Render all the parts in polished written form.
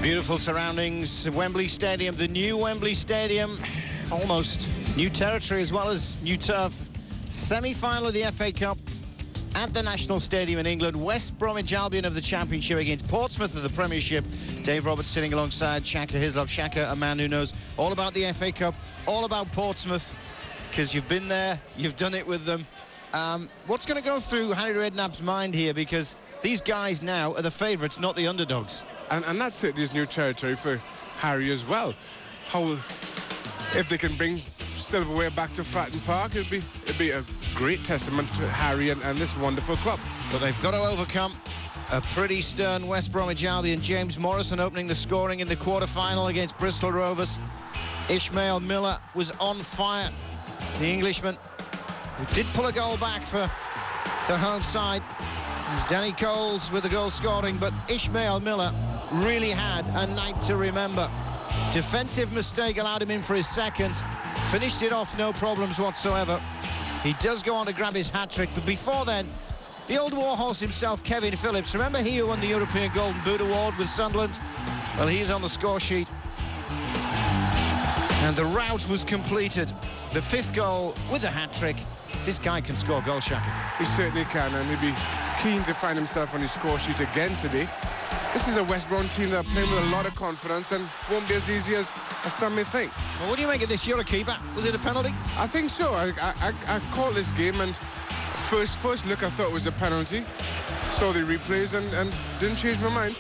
Beautiful surroundings, Wembley Stadium, the new Wembley Stadium, almost new territory as well as new turf. Semi-final of the FA Cup at the National Stadium in England. West Bromwich Albion of the Championship against Portsmouth of the Premiership. Dave Roberts sitting alongside Shaka Hislop. Shaka, a man who knows all about the FA Cup, all about Portsmouth, because you've been there, you've done it with them. What's going to go through Harry Redknapp's mind here? Because these guys now are the favourites, not the underdogs. And that certainly is new territory for Harry as well. If they can bring silverware back to Fratton Park, it'd be a great testament to Harry and this wonderful club. But they've got to overcome a pretty stern West Bromwich Albion. James Morrison opening the scoring in the quarter-final against Bristol Rovers. Ishmael Miller was on fire. The Englishman, who did pull a goal back for the home side. It's Danny Coles with the goal scoring, but Ishmael Miller really had a night to remember. Defensive mistake allowed him in for his second. Finished it off, no problems whatsoever. He does go on to grab his hat-trick, but before then, the old warhorse himself, Kevin Phillips. Remember he who won the European Golden Boot Award with Sunderland? Well, he's on the score sheet. And the rout was completed. The fifth goal with a hat-trick. This guy can score goals, Shaka. He certainly can, and he'll be keen to find himself on his score sheet again today. This is a West Brom team that are playing with a lot of confidence and won't be as easy as some may think. Well, what do you make of this? You're a keeper. Was it a penalty? I think so. I called this game, and first look I thought it was a penalty. Saw the replays and didn't change my mind.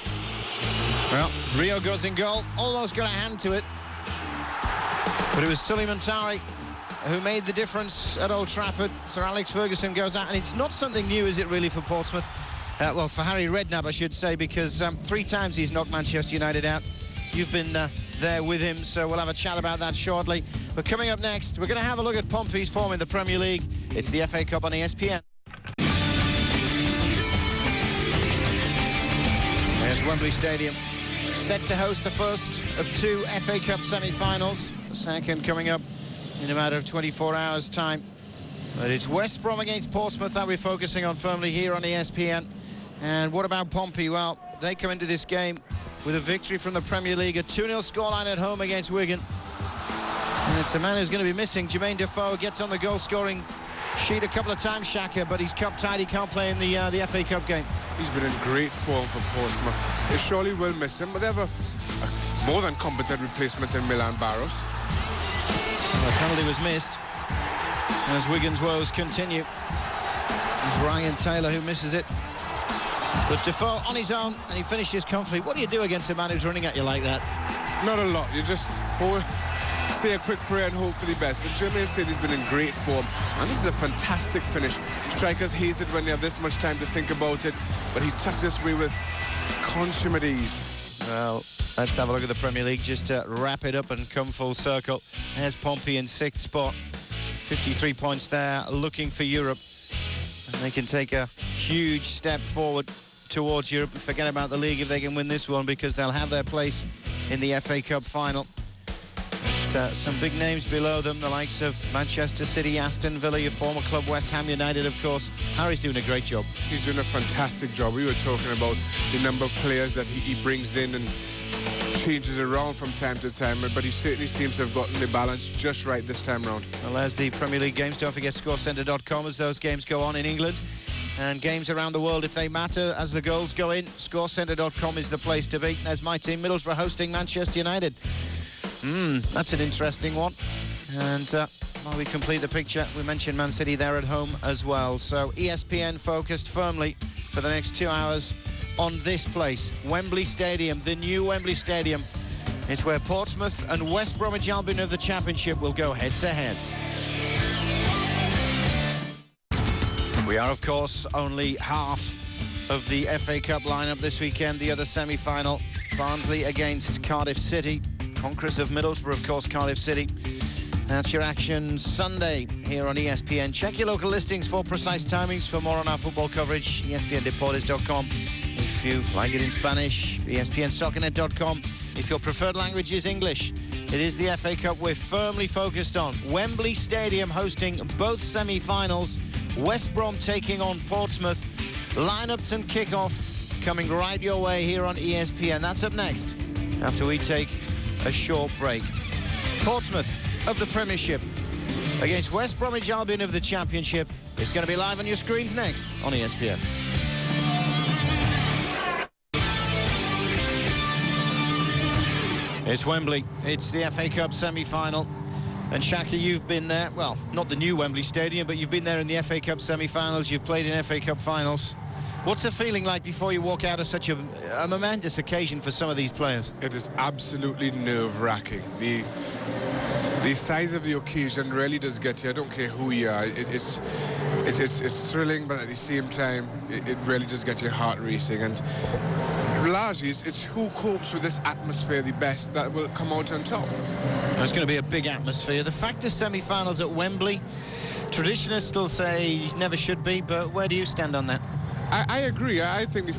Well, Rio goes in goal. Almost got a hand to it. But it was Suleiman Tari who made the difference at Old Trafford. Sir Alex Ferguson goes out, and it's not something new, is it, really, for Portsmouth? Well, for Harry Redknapp, I should say, because 3 times he's knocked Manchester United out. You've been there with him, so we'll have a chat about that shortly. But coming up next, we're going to have a look at Pompey's form in the Premier League. It's the FA Cup on ESPN. There's Wembley Stadium, set to host the first of 2 FA Cup semi-finals. The second coming up in a matter of 24 hours' time. But it's West Brom against Portsmouth that we're focusing on firmly here on ESPN. And what about Pompey? Well, they come into this game with a victory from the Premier League, a 2-0 scoreline at home against Wigan. And it's a man who's going to be missing. Jermaine Defoe gets on the goal-scoring sheet a couple of times, Shaka, but he's cup-tied. He can't play in the FA Cup game. He's been in great form for Portsmouth. They surely will miss him, but they have a more than competent replacement in Milan Barros. The penalty was missed as Wigan's woes continue. It's Ryan Taylor who misses it. But Defoe on his own, and he finishes comfortably. What do you do against a man who's running at you like that? Not a lot. You just say a quick prayer and hope for the best. But Jermaine said he's been in great form, and this is a fantastic finish. Strikers hate it when you have this much time to think about it, but he tucks this away with consummate ease. Well, let's have a look at the Premier League just to wrap it up and come full circle. There's Pompey in 6th spot. 53 points there, looking for Europe. And they can take a huge step forward towards Europe and forget about the league if they can win this one, because they'll have their place in the FA Cup final. Some big names below them, the likes of Manchester City, Aston Villa, your former club West Ham United, of course. Harry's doing a great job. He's doing a fantastic job. We were talking about the number of players that he brings in and changes around from time to time, but he certainly seems to have gotten the balance just right this time round. Well, there's the Premier League games. Don't forget scorecentre.com as those games go on in England. And games around the world, if they matter, as the goals go in, scorecentre.com is the place to be. There's my team, Middlesbrough, hosting Manchester United. That's an interesting one. And while we complete the picture, we mentioned Man City there at home as well. So ESPN focused firmly for the next 2 hours on this place, Wembley Stadium, the new Wembley Stadium. It's where Portsmouth and West Bromwich Albion of the Championship will go head-to-head. We are, of course, only half of the FA Cup lineup this weekend. The other semi-final, Barnsley against Cardiff City. Conquerors of Middlesbrough, of course, Cardiff City. That's your action Sunday here on ESPN. Check your local listings for precise timings. For more on our football coverage, ESPNdeportes.com. If you like it in Spanish, ESPNsoccernet.com. If your preferred language is English, it is the FA Cup we're firmly focused on. Wembley Stadium hosting both semi-finals. West Brom taking on Portsmouth. Lineups and kickoff coming right your way here on ESPN. That's up next after we take a short break. Portsmouth of the Premiership against West Bromwich Albion of the Championship is going to be live on your screens next on ESPN. It's Wembley. It's the FA Cup semi-final. And Shaka, you've been there. Well, not the new Wembley Stadium, but you've been there in the FA Cup semi-finals. You've played in FA Cup finals. What's the feeling like before you walk out of such a momentous occasion for some of these players? It is absolutely nerve-wracking. The size of the occasion really does get you. I don't care who you are. It's thrilling, but at the same time, it really does get your heart racing. And largely, it's who copes with this atmosphere the best that will come out on top. There's going to be a big atmosphere. The fact is, semi-finals at Wembley, traditionalists still say never should be, but where do you stand on that? I agree. I think the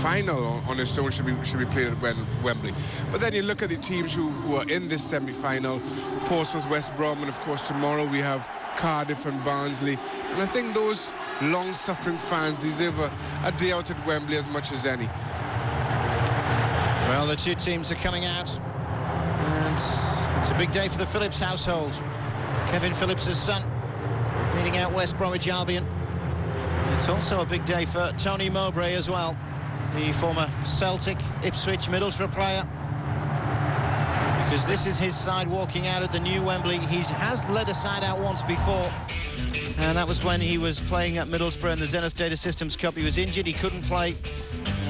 final on its own should be played at Wembley. But then you look at the teams who are in this semi-final: Portsmouth, West Brom, and of course tomorrow we have Cardiff and Barnsley. And I think those long-suffering fans deserve a day out at Wembley as much as any. Well, the two teams are coming out, and it's a big day for the Phillips household. Kevin Phillips' son leading out West Bromwich Albion. It's also a big day for Tony Mowbray as well, the former Celtic, Ipswich, Middlesbrough player, because this is his side walking out at the new Wembley. He has led a side out once before, and that was when he was playing at Middlesbrough in the Zenith Data Systems Cup. He was injured, he couldn't play,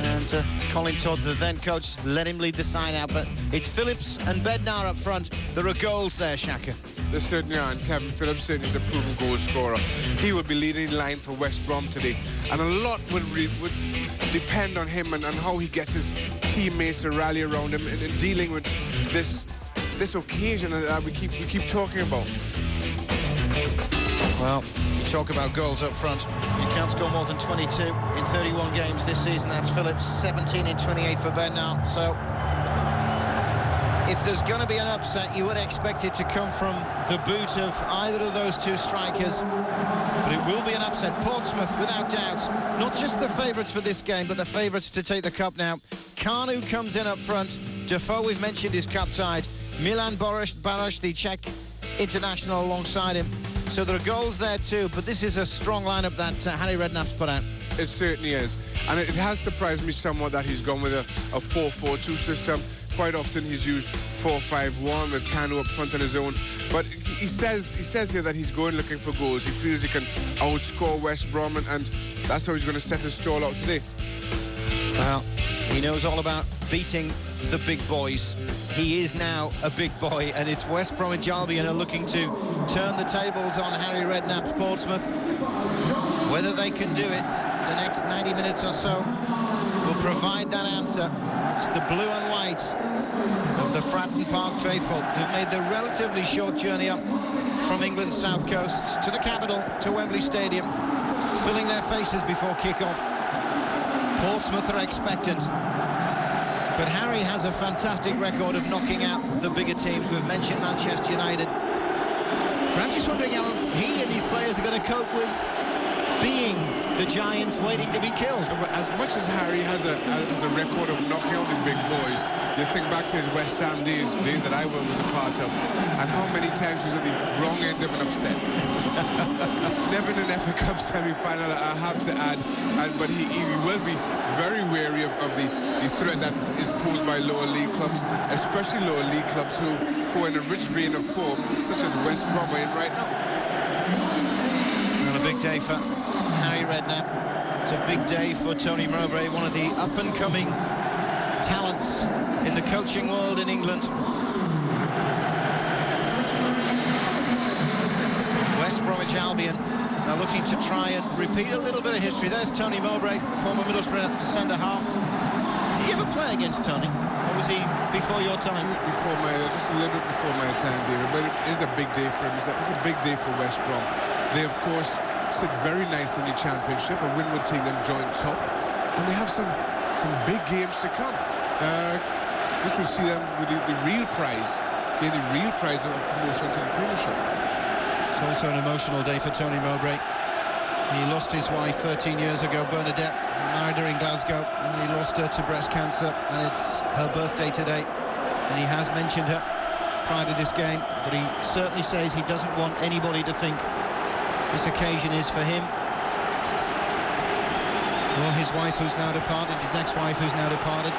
and Colin Todd, the then coach, let him lead the side out. But it's Phillips and Bednar up front. There are goals there, Shaka. There certainly are, and Kevin Phillips certainly is a proven goal scorer. He will be leading the line for West Brom today, and a lot would depend on him and how he gets his teammates to rally around him in dealing with this occasion that we keep talking about. Well, you talk about goals up front. You can't score more than 22 in 31 games this season. That's Phillips, 17 in 28 for Bednar. So if there's going to be an upset, you would expect it to come from the boot of either of those two strikers. But it will be an upset. Portsmouth, without doubt, not just the favourites for this game, but the favourites to take the cup now. Kanu comes in up front. Defoe, we've mentioned, is cup-tied. Milan Baroš, the Czech international, alongside him. So there are goals there too, but this is a strong lineup that Harry Redknapp's put out. It certainly is. And it has surprised me somewhat that he's gone with a 4-4-2 system. Quite often he's used 4-5-1 with Kanu up front on his own. But he says here that he's going looking for goals. He feels he can outscore West Brom, and that's how he's going to set his stall out today. Well, he knows all about beating the big boys. He is now a big boy, and it's West Bromwich Albion are looking to turn the tables on Harry Redknapp's Portsmouth. Whether they can do it the next 90 minutes or so will provide that answer. It's the blue and white of the Fratton Park faithful who've made the relatively short journey up from England's south coast to the capital, to Wembley Stadium, filling their faces before kick-off. Portsmouth are expectant, but Harry has a fantastic record of knocking out the bigger teams. We've mentioned Manchester United. But I'm just wondering how he and these players are going to cope with being the Giants waiting to be killed. As much as Harry has a record of knocking out the big boys, you think back to his West Ham days that I was a part of, and how many times was at the wrong end of an upset. Never in an FA Cup semi-final, I have to add, but he will be very wary of the threat that is posed by lower league clubs, especially lower league clubs who are in a rich vein of form, such as West Brom are in right now. Well, a big day for Harry Redknapp. It's a big day for Tony Mowbray, one of the up-and-coming talents in the coaching world in England. West Bromwich Albion are looking to try and repeat a little bit of history. There's Tony Mowbray, the former Middlesbrough centre-half. Did you ever play against Tony? Or was he before your time? He was before just a little bit before my time, David. But it is a big day for him. It's a big day for West Brom. They, of course, sit very nice in the Championship. A win would take them joint top. And they have some big games to come. Which will see them with the real prize. Okay, the real prize of promotion to the Premiership. It's also an emotional day for Tony Mowbray. He lost his wife 13 years ago, Bernadette. He married her in Glasgow, and he lost her to breast cancer, and it's her birthday today. And he has mentioned her prior to this game, but he certainly says he doesn't want anybody to think this occasion is for him. Well, his wife who's now departed, his ex-wife who's now departed.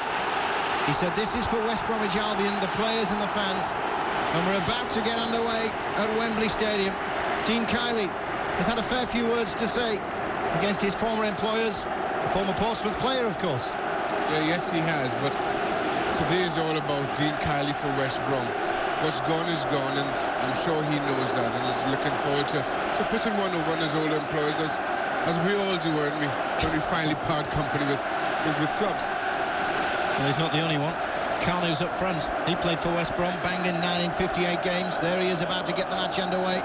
He said, this is for West Bromwich Albion, the players and the fans. And we're about to get underway at Wembley Stadium. Dean Kiley has had a fair few words to say against his former employers, a former Portsmouth player, of course. Yeah, yes, he has, but today is all about Dean Kiley for West Brom. What's gone is gone, and I'm sure he knows that, and is looking forward to putting one over on his old employers, as we all do when we finally part company with clubs. Well, he's not the only one. Carnew's up front. He played for West Brom, banged in 9 in 58 games. There he is about to get the match underway.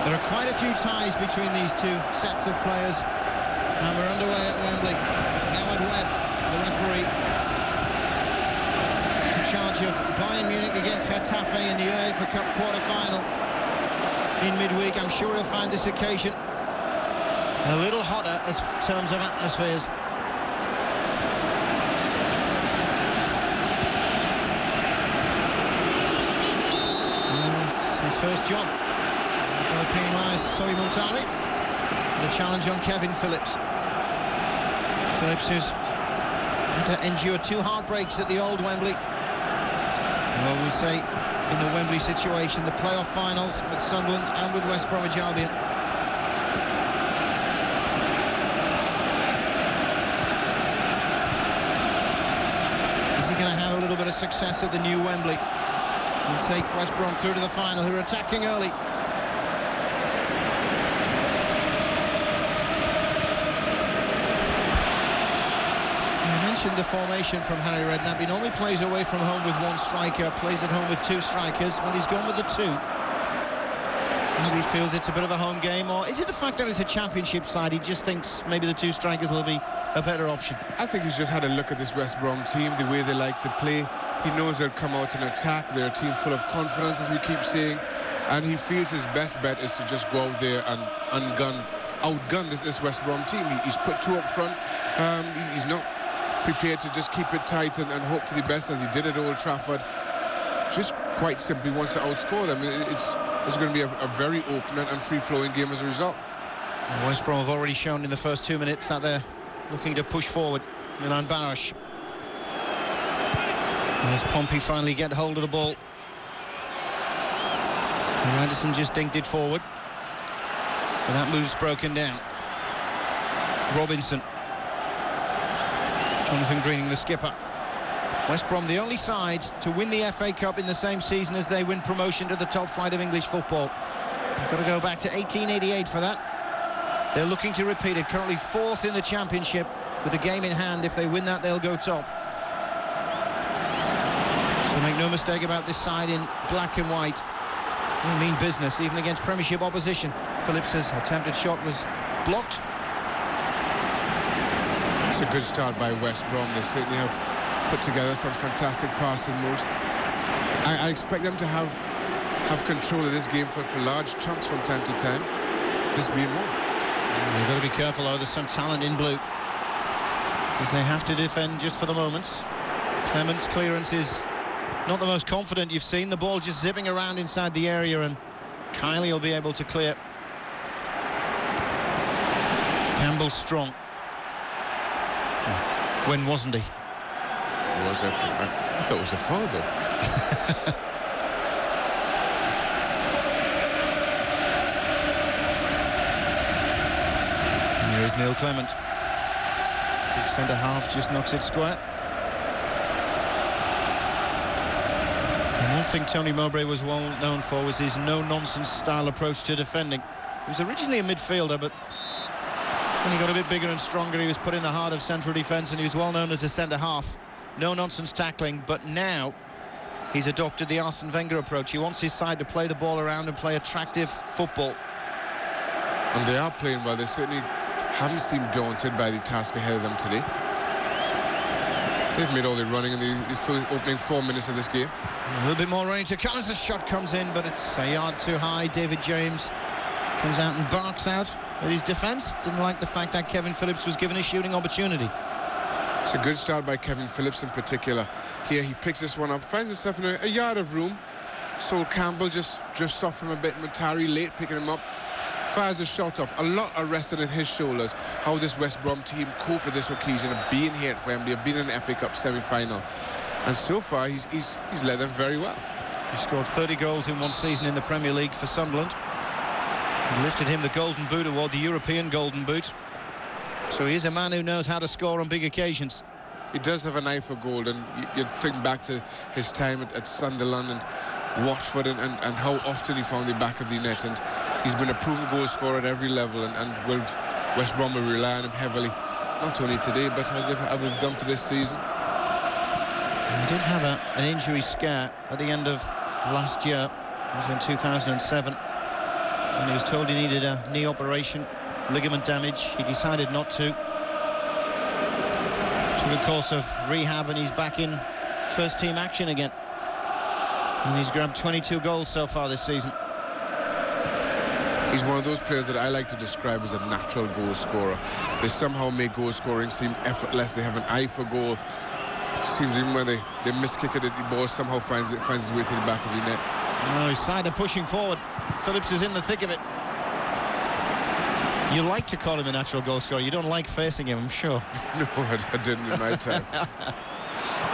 There are quite a few ties between these two sets of players. And we're underway at Wembley. Howard Webb, the referee, took charge of Bayern Munich against Getafe in the UEFA Cup quarter-final in midweek. I'm sure he'll find this occasion a little hotter as terms of atmospheres. It's his first job. He's got to penalise Sori Montari. The challenge on Kevin Phillips. Phillips who's had to endure 2 heartbreaks at the old Wembley. Well, we'll say in the Wembley situation, the playoff finals with Sunderland and with West Bromwich Albion. Is he going to have a little bit of success at the new Wembley and take West Brom through to the final, who are attacking early? The formation from Harry Redknapp. He normally plays away from home with 1 striker, plays at home with 2 strikers. Well, he's gone with the 2. Maybe he feels it's a bit of a home game, or is it the fact that it's a championship side? He just thinks maybe the 2 strikers will be a better option. I think he's just had a look at this West Brom team, the way they like to play. He knows they'll come out and attack. They're a team full of confidence, as we keep saying, and he feels his best bet is to just go out there and outgun this West Brom team. He's put 2 up front. He's not prepared to just keep it tight and hope for the best, as he did at Old Trafford. Just quite simply wants to outscore them. It's going to be a very open and free-flowing game as a result. Well, West Brom have already shown in the first 2 minutes that they're looking to push forward. Milan Baros. As Pompey finally get hold of the ball. And Anderson just dinked it forward. And that move's broken down. Robinson. Jonathan Greening, the skipper. West Brom, the only side to win the FA Cup in the same season as they win promotion to the top flight of English football. You've got to go back to 1888 for that. They're looking to repeat it. Currently 4th in the Championship with a game in hand. If they win that, they'll go top. So make no mistake about this side in black and white. They mean business, even against Premiership opposition. Phillips's attempted shot was blocked. It's a good start by West Brom. They certainly have put together some fantastic passing moves. I expect them to have control of this game for large chunks from time to time. This being one. You've got to be careful, though. There's some talent in blue, because they have to defend just for the moments. Clement's clearance is not the most confident you've seen. The ball just zipping around inside the area, and Kiley will be able to clear. Campbell strong. When wasn't he? Was it? I thought it was a foul, though. Here is Neil Clement. Big centre-half just knocks it square. And one thing Tony Mowbray was well known for was his no-nonsense style approach to defending. He was originally a midfielder, but when he got a bit bigger and stronger, he was put in the heart of central defence, and he was well known as a centre-half. No-nonsense tackling, but now he's adopted the Arsene Wenger approach. He wants his side to play the ball around and play attractive football. And they are playing well. They certainly haven't seemed daunted by the task ahead of them today. They've made all the running in the opening 4 minutes of this game. A little bit more running to come as the shot comes in, but it's a yard too high. David James comes out and barks out. But his defence didn't like the fact that Kevin Phillips was given a shooting opportunity. It's a good start by Kevin Phillips in particular. Here he picks this one up, finds himself in a yard of room. Sol Campbell just drifts off him a bit. Matari late picking him up. Fires a shot off. A lot are rested in his shoulders. How this West Brom team cope with this occasion of being here at Wembley, of being in the FA Cup semi-final. And so far, he's led them very well. He scored 30 goals in one season in the Premier League for Sunderland. He lifted him the Golden Boot award, the European Golden Boot. So he is a man who knows how to score on big occasions. He does have an eye for goal, and you'd think back to his time at Sunderland and Watford and how often he found the back of the net, and he's been a proven goal scorer at every level, and will West Brom will rely on him heavily, not only today but as they've done for this season. He did have an injury scare at the end of last year. It was in 2007, and he was told he needed a knee operation, ligament damage. He decided not to. Took a course of rehab, and he's back in first team action again. And he's grabbed 22 goals so far this season. He's one of those players that I like to describe as a natural goal scorer. They somehow make goal scoring seem effortless. They have an eye for goal. Seems even when they miskick it, the ball somehow finds its way to the back of the net. Oh, his side are pushing forward. Phillips is in the thick of it. You like to call him a natural goal scorer. You don't like facing him, I'm sure. No, I didn't in my time.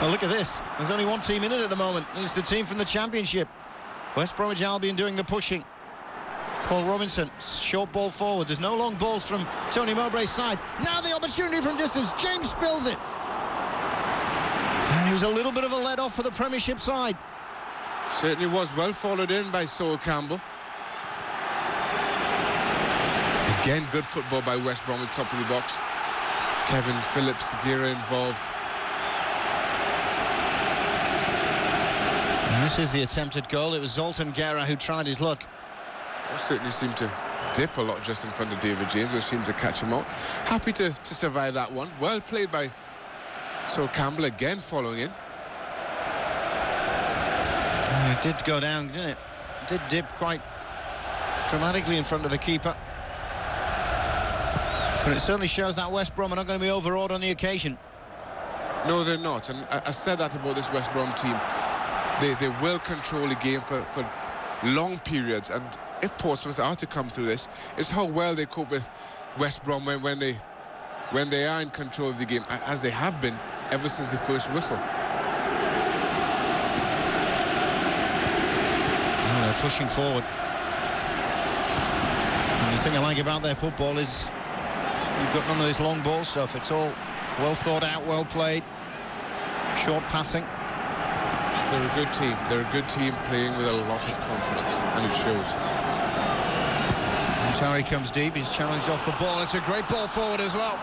Well, look at this. There's only one team in it at the moment. It's the team from the Championship. West Bromwich Albion doing the pushing. Paul Robinson, short ball forward. There's no long balls from Tony Mowbray's side. Now the opportunity from distance. James spills it. And it was a little bit of a let-off for the Premiership side. Certainly was. Well followed in by Sol Campbell. Again, good football by West Brom at the top of the box. Kevin Phillips, Gira involved. And this is the attempted goal. It was Zoltan Guerra who tried his luck. He certainly seemed to dip a lot just in front of David James, who seemed to catch him out. Happy to survive that one. Well played by Sol Campbell, again following in. It did go down, didn't it? It did dip quite dramatically in front of the keeper. But it certainly shows that West Brom are not going to be overawed on the occasion. No, they're not. And I said that about this West Brom team. They will control the game for long periods. And if Portsmouth are to come through this, it's how well they cope with West Brom when they are in control of the game, as they have been ever since the first whistle. They're pushing forward. And the thing I like about their football is you've got none of this long ball stuff. It's all well thought out, well played, short passing. They're a good team. They're a good team playing with a lot of confidence, and it shows. Matari comes deep. He's challenged off the ball. It's a great ball forward as well.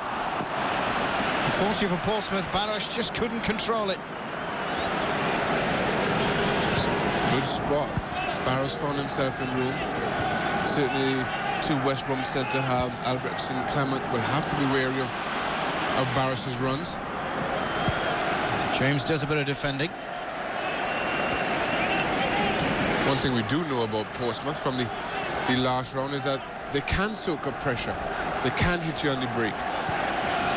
Unfortunately for Portsmouth, Barros just couldn't control it. Good spot. Barros found himself in room. Certainly two West Brom centre halves, Albrechtsen and Clement, will have to be wary of Barros's runs. James does a bit of defending. One thing we do know about Portsmouth from the last round is that they can soak up pressure. They can hit you on the break.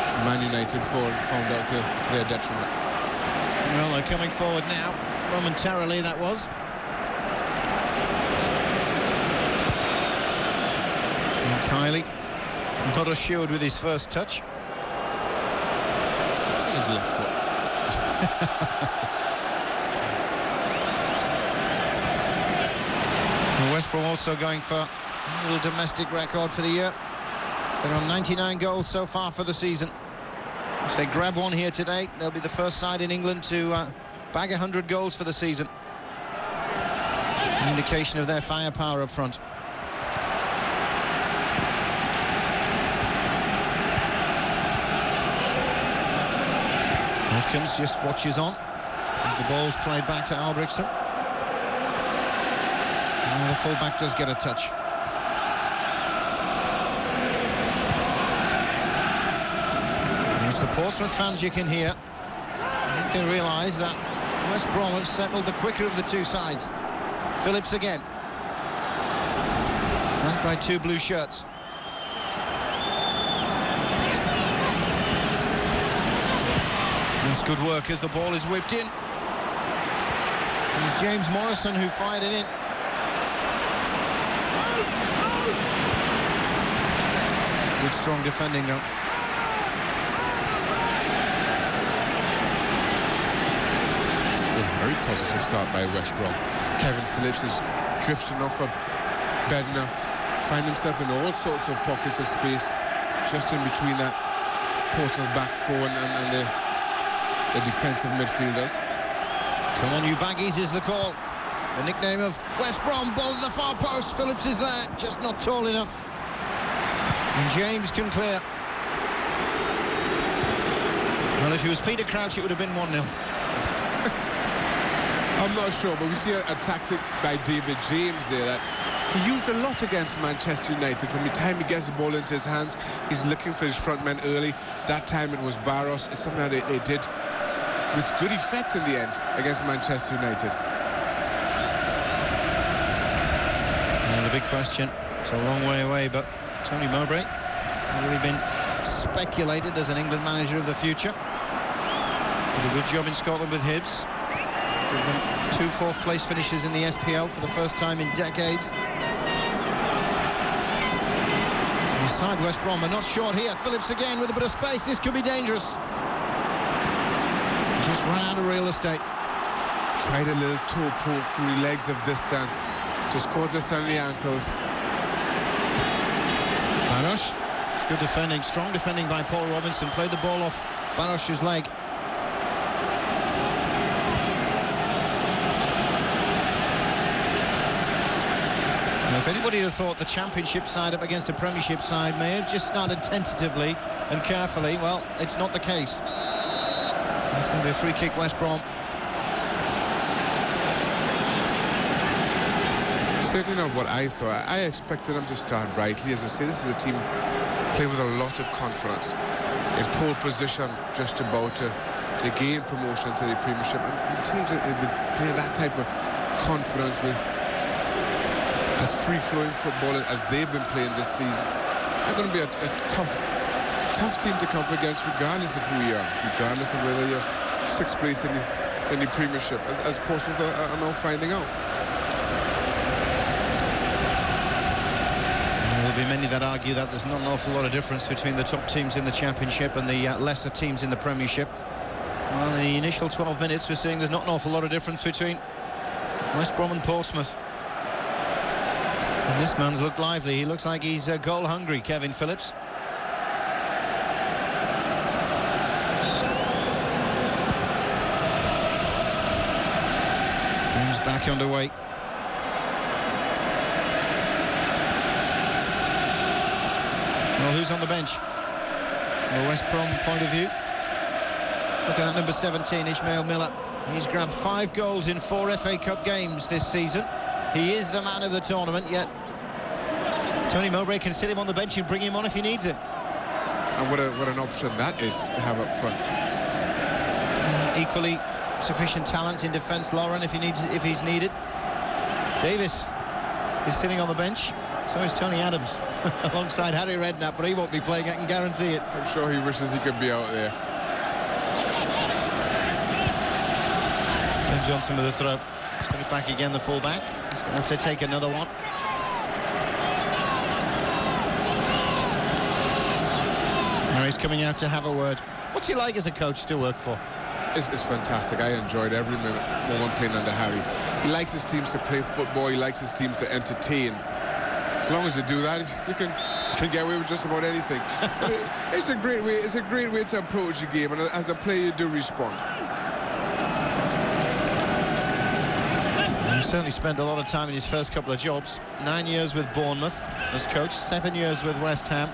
It's Man United found out to their detriment. Well, they're coming forward now. Momentarily, that was. And Kiley, not assured with his first touch. It's on his left foot. West Brom also going for a little domestic record for the year. They're on 99 goals so far for the season. If they grab one here today, they'll be the first side in England to bag 100 goals for the season. An indication of their firepower up front. Hoskins just watches on as the ball's played back to Albrechtsen. And the fullback does get a touch. There's the Portsmouth fans you can hear. I think they realise that West Brom have settled the quicker of the two sides. Phillips again. Flanked by two blue shirts. It's good work as the ball is whipped in. It's James Morrison who fired it in. Good strong defending though. It's a very positive start by West Brom. Kevin Phillips is drifting off of Bednar, find himself in all sorts of pockets of space just in between that Portsmouth back four and the defensive midfielders. Come on, you baggies is the call. The nickname of West Brom. Ball to the far post. Phillips is there, just not tall enough. And James can clear. Well, if he was Peter Crouch, it would have been 1-0. I'm not sure, but we see a tactic by David James there that he used a lot against Manchester United. From the time he gets the ball into his hands, he's looking for his front men early. That time it was Barros. It's something that they did with good effect in the end against Manchester United. And the big question, it's a long way away, but Tony Mowbray has really been speculated as an England manager of the future. Did a good job in Scotland with Hibs. Give them 2 fourth-place finishes in the ESPNl for the first time in decades. Inside West Brom are not short here. Phillips again with a bit of space. This could be dangerous. He just ran out of real estate. Tried a little toe poke through the legs of Distan. Just caught Distan in the ankles. Barosh. It's good defending. Strong defending by Paul Robinson. Played the ball off Barosh's leg. If anybody had thought the Championship side up against a Premiership side may have just started tentatively and carefully, well, it's not the case. It's going to be a free kick, West Brom. Certainly not what I thought. I expected them to start brightly. As I say, this is a team playing with a lot of confidence. In pole position, just about to gain promotion to the Premiership. And teams that would play that type of confidence with as free-flowing football as they've been playing this season, are going to be a tough team to come up against, regardless of who you are, regardless of whether you're 6th place in the Premiership, as Portsmouth are now finding out. There'll be many that argue that there's not an awful lot of difference between the top teams in the Championship and the lesser teams in the Premiership. Well, in the initial 12 minutes, we're seeing there's not an awful lot of difference between West Brom and Portsmouth. And this man's looked lively. He looks like he's goal hungry, Kevin Phillips. Game's back underway. Well, who's on the bench? From a West Brom point of view. Look at that number 17, Ishmael Miller. He's grabbed 5 goals in 4 FA Cup games this season. He is the man of the tournament, yet Tony Mowbray can sit him on the bench and bring him on if he needs him. And what an option that is to have up front. Equally sufficient talent in defence, Lauren, if he's needed. Davis is sitting on the bench. So is Tony Adams alongside Harry Redknapp, but he won't be playing, I can guarantee it. I'm sure he wishes he could be out there. Ken Johnson with a throw. He's got it back again, the full-back. He's going to have to take another one. Now he's coming out to have a word. What's he like as a coach to work for? It's fantastic. I enjoyed every moment playing under Harry. He likes his teams to play football. He likes his teams to entertain. As long as you do that, you can get away with just about anything. But it's a great way. It's a great way to approach the game, and as a player, you do respond. He certainly spent a lot of time in his first couple of jobs. 9 years with Bournemouth as coach, 7 years with West Ham,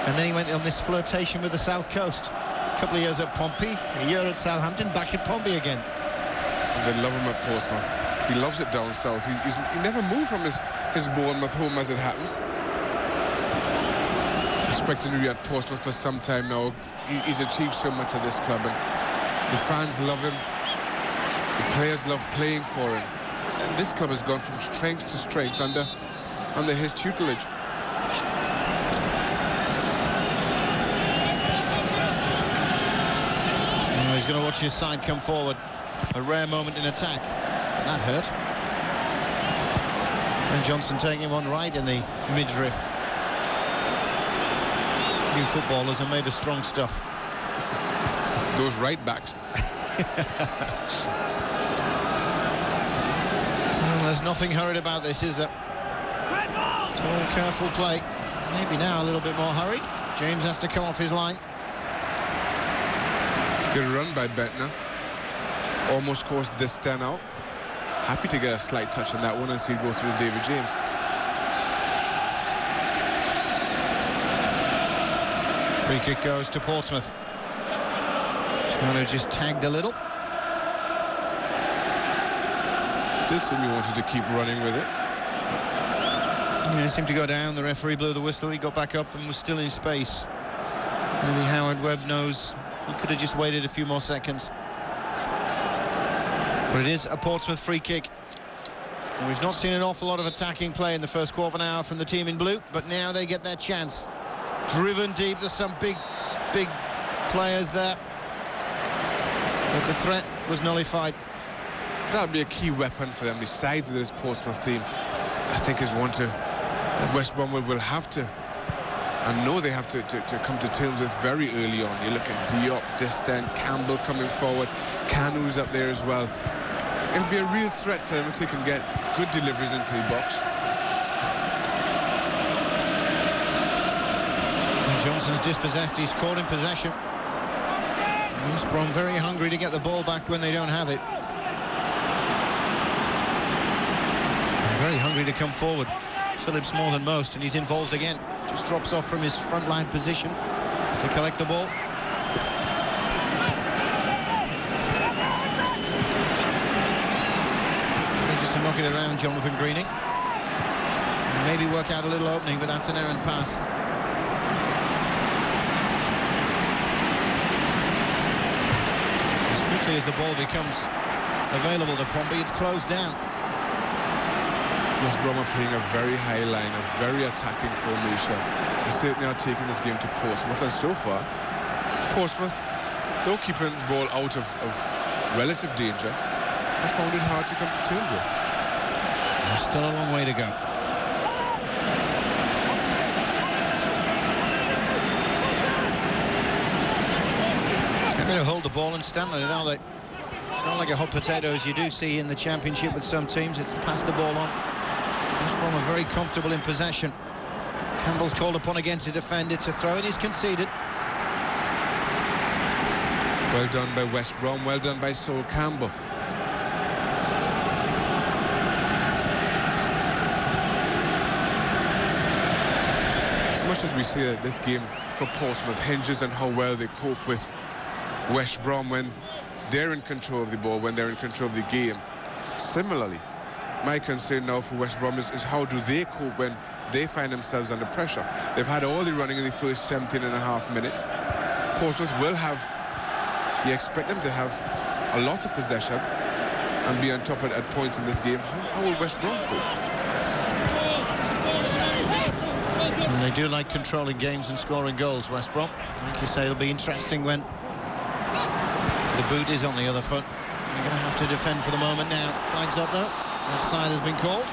and then he went on this flirtation with the South Coast. A couple of years at Pompey, a year at Southampton, back at Pompey again. And they love him at Portsmouth. He loves it down south. He never moved from his Bournemouth home, as it happens. Expecting to be at Portsmouth for some time now. He's achieved so much at this club, and the fans love him. The players love playing for him. And this club has gone from strength to strength under his tutelage. he's going to watch his side come forward. A rare moment in attack. That hurt. And Johnson taking one right in the midriff. New footballers are made of strong stuff. Those right backs. Well, there's nothing hurried about this, is there? It's all careful play. Maybe now a little bit more hurried. James has to come off his line. Good run by Bentner. Almost caused Distan out. Happy to get a slight touch on that one and see it go through David James. Free kick goes to Portsmouth. Kind of just tagged a little. Did seem he wanted to keep running with it. Yeah, it seemed to go down. The referee blew the whistle. He got back up and was still in space. Maybe Howard Webb knows he could have just waited a few more seconds. But it is a Portsmouth free kick. And we've not seen an awful lot of attacking play in the first quarter of an hour from the team in blue, but now they get their chance. Driven deep. There's some big players there. But the threat was nullified. That'll be a key weapon for them. The size of this Portsmouth team, I think, is one that West Brom will have to, and know they have to come to terms with very early on. You look at Diop, Distan, Campbell coming forward, Canu's up there as well. It'll be a real threat for them if they can get good deliveries into the box. And Johnson's dispossessed. He's caught in possession. West Brom very hungry to get the ball back when they don't have it. And very hungry to come forward. Phillips more than most, and he's involved again. Just drops off from his front line position to collect the ball. Just to knock it around, Jonathan Greening. Maybe work out a little opening, but that's an errant pass. As quickly as the ball becomes available to Pompey, it's closed down. West Brom are playing a very high line, a very attacking formation. They certainly are taking this game to Portsmouth, and so far, Portsmouth, though keeping the ball out of relative danger, have found it hard to come to terms with. There's still a long way to go. Happy to hold the ball and stand on it, aren't they? It's not like a hot potato as you do see in the Championship with some teams. It's pass the ball on. West Brom are very comfortable in possession. Campbell's called upon again to defend. It's a throw and he's conceded. Well done by West Brom. Well done by Sol Campbell. As much as we say that this game for Portsmouth hinges on how well they cope with West Brom when they're in control of the ball, when they're in control of the game. Similarly, my concern now for West Brom is how do they cope when they find themselves under pressure. They've had all the running in the first 17.5 minutes. Portsmouth will have, you expect them to have a lot of possession and be on top at points in this game. How will West Brom cope? And they do like controlling games and scoring goals, West Brom. Like you say, it'll be interesting when the boot is on the other foot. They're going to have to defend for the moment now. Flags up though. Offside has been called.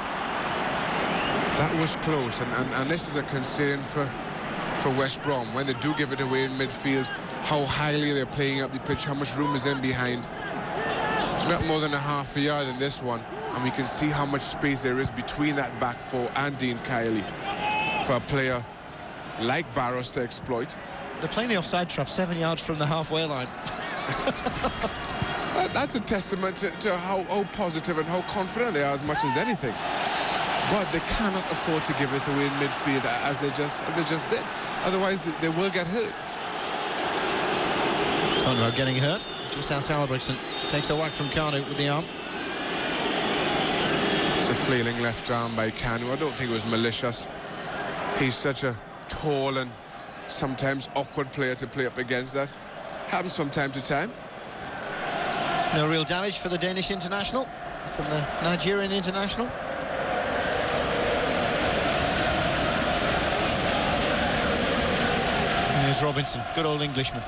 That was close, and this is a concern for West Brom. When they do give it away in midfield, how highly they're playing up the pitch, how much room is in behind. It's not more than a half a yard in this one, and we can see how much space there is between that back four and Dean Kiley for a player like Barros to exploit. They're playing the offside trap 7 yards from the halfway line. That's a testament to how positive and how confident they are as much as anything. But they cannot afford to give it away in midfield as they just did. Otherwise, they will get hurt. Tonro getting hurt. Just outside Albertson. Takes a whack from Kanu with the arm. It's a flailing left arm by Kanu. I don't think it was malicious. He's such a tall and sometimes awkward player to play up against. That happens from time to time. No real damage for the Danish international from the Nigerian international. Here's Robinson, good old Englishman.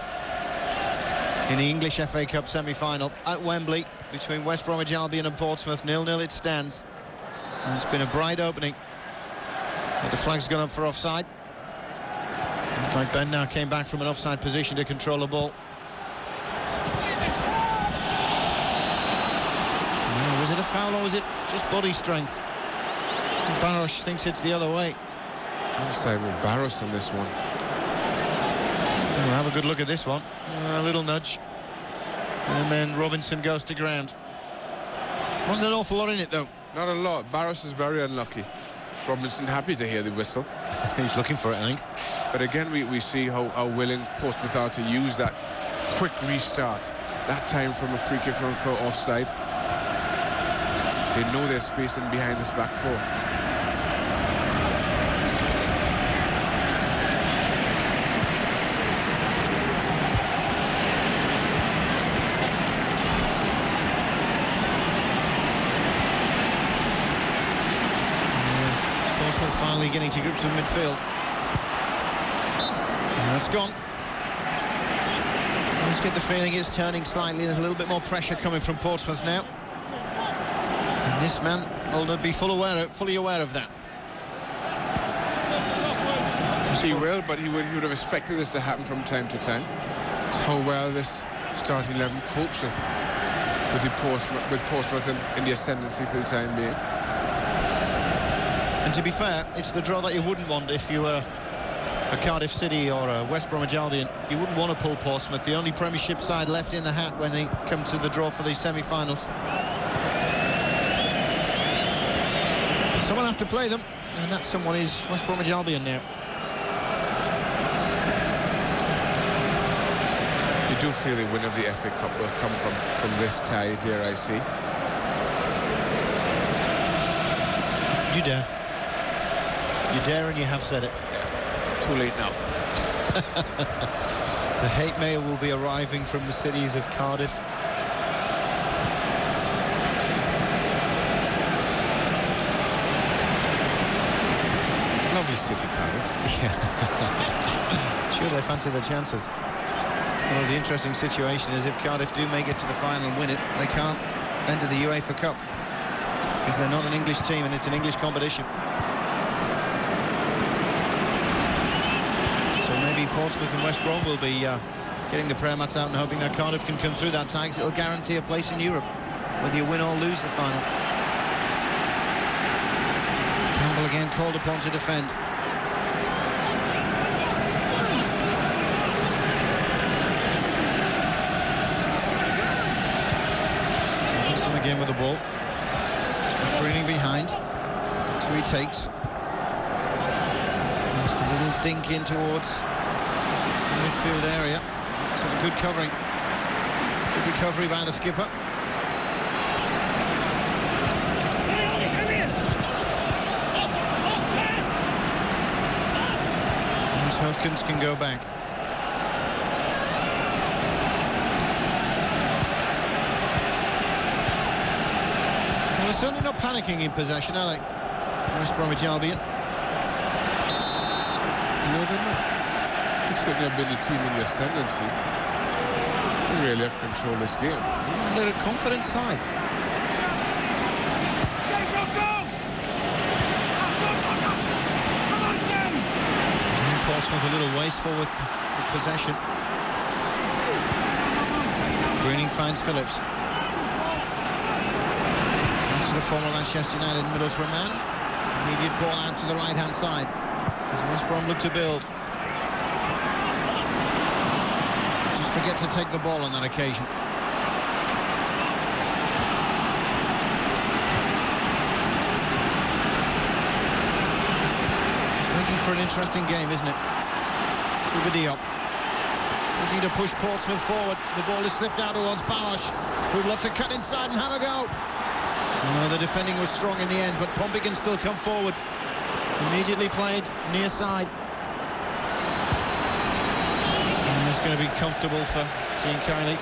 in the English FA Cup semi-final at Wembley between West Bromwich Albion and Portsmouth. 0-0 it stands. And it's been a bright opening. But the flag's gone up for offside. Looks like Ben now came back from an offside position to control the ball. Oh, was it a foul or was it just body strength? Barros thinks it's the other way. I'm saying with Barros on this one. We'll have a good look at this one. A little nudge. And then Robinson goes to ground. Wasn't an awful lot in it, though. Not a lot. Barros is very unlucky. Robinson happy to hear the whistle. He's looking for it, I think. But again, we see how willing Portsmouth are to use that quick restart. That time from a free kick for offside. They know there's space in behind this back four. Portsmouth finally getting to grips with midfield. And that's gone. I just get the feeling it's turning slightly. There's a little bit more pressure coming from Portsmouth now. And this man will be fully aware of that. He will, but he would have expected this to happen from time to time. It's how well this starting 11 copes with Portsmouth in the ascendancy for the time being. And to be fair, it's the draw that you wouldn't want if you were a Cardiff City or a West Bromwich Albion. You wouldn't want to pull Portsmouth, the only Premiership side left in the hat when they come to the draw for these semi-finals. Someone has to play them, and that someone is West Bromwich Albion now. You do feel the win of the FA Cup will come from this tie, dare I say. You dare. You dare, and you have said it. Yeah. Too late now. The hate mail will be arriving from the cities of Cardiff. Lovely city, Cardiff. Yeah. Sure, they fancy their chances. Well, the interesting situation is if Cardiff do make it to the final and win it, they can't enter the UEFA Cup because they're not an English team and it's an English competition. So maybe Portsmouth and West Brom will be getting the prayer mats out and hoping that Cardiff can come through that tie, because it'll guarantee a place in Europe, whether you win or lose the final. Campbell again called upon to defend. Robinson again with the ball. Greening behind. So he takes. Just a little dink in towards the midfield area. So good covering. Good recovery by the skipper. And Hofkins can go back. Well, they're certainly not panicking in possession, are they? West Bromwich Albion. No, they're not. They've certainly been the team in the ascendancy. They really have controlled this game. And they're a confident side. And Portsmouth a little wasteful with possession. Greening finds Phillips. That's the former Manchester United Middlesbrough man. Immediate ball out to the right-hand side as West Brom look to build. Just forget to take the ball on that occasion. It's making for an interesting game, isn't it? Uber Diop looking to push Portsmouth forward. The ball is slipped out towards Barros, who'd love to cut inside and have a go. Well, the defending was strong in the end, but Pompey can still come forward. Immediately played near side. And it's going to be comfortable for Dean Kiley.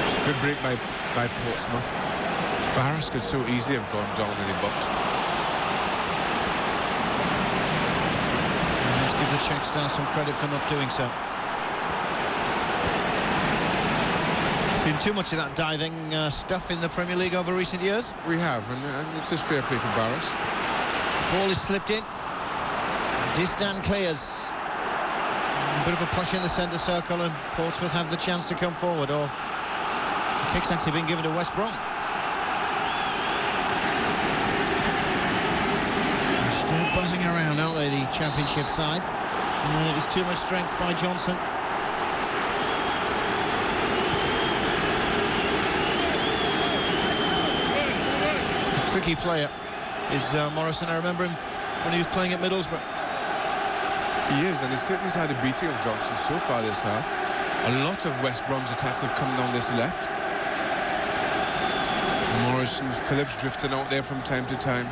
It's a good break by Portsmouth. Barros could so easily have gone down in the box. And let's give the Czech star some credit for not doing so. Seen too much of that diving stuff in the Premier League over recent years. We have, and it's just fair play to Barros. The ball is slipped in. Distan clears. A bit of a push in the centre circle, and Portsmouth have the chance to come forward, or the kick's actually been given to West Brom. They're still buzzing around, aren't they, the Championship side? It was too much strength by Johnson. A tricky player is Morrison. I remember him when he was playing at Middlesbrough. He is, and he certainly has had a beating of Johnson so far this half. A lot of West Brom's attacks have come down this left. Morrison, Phillips drifting out there from time to time.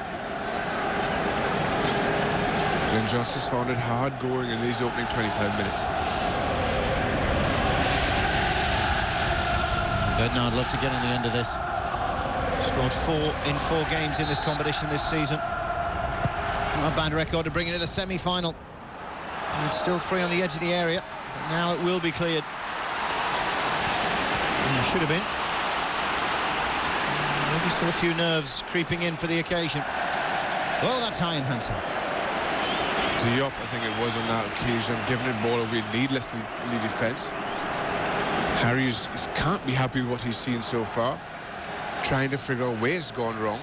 Glenn Johnson's found it hard going in these opening 25 minutes. Bednar would love to get on the end of this. Scored 4 in 4 games in this competition this season. Not a bad record to bring into the semi-final. It's still free on the edge of the area, but now it will be cleared. And it should have been. Maybe still a few nerves creeping in for the occasion. Well, that's high and handsome. Diop, I think it was on that occasion, giving the ball away needlessly in the defence. Harries can't be happy with what he's seen so far, trying to figure out where it's gone wrong.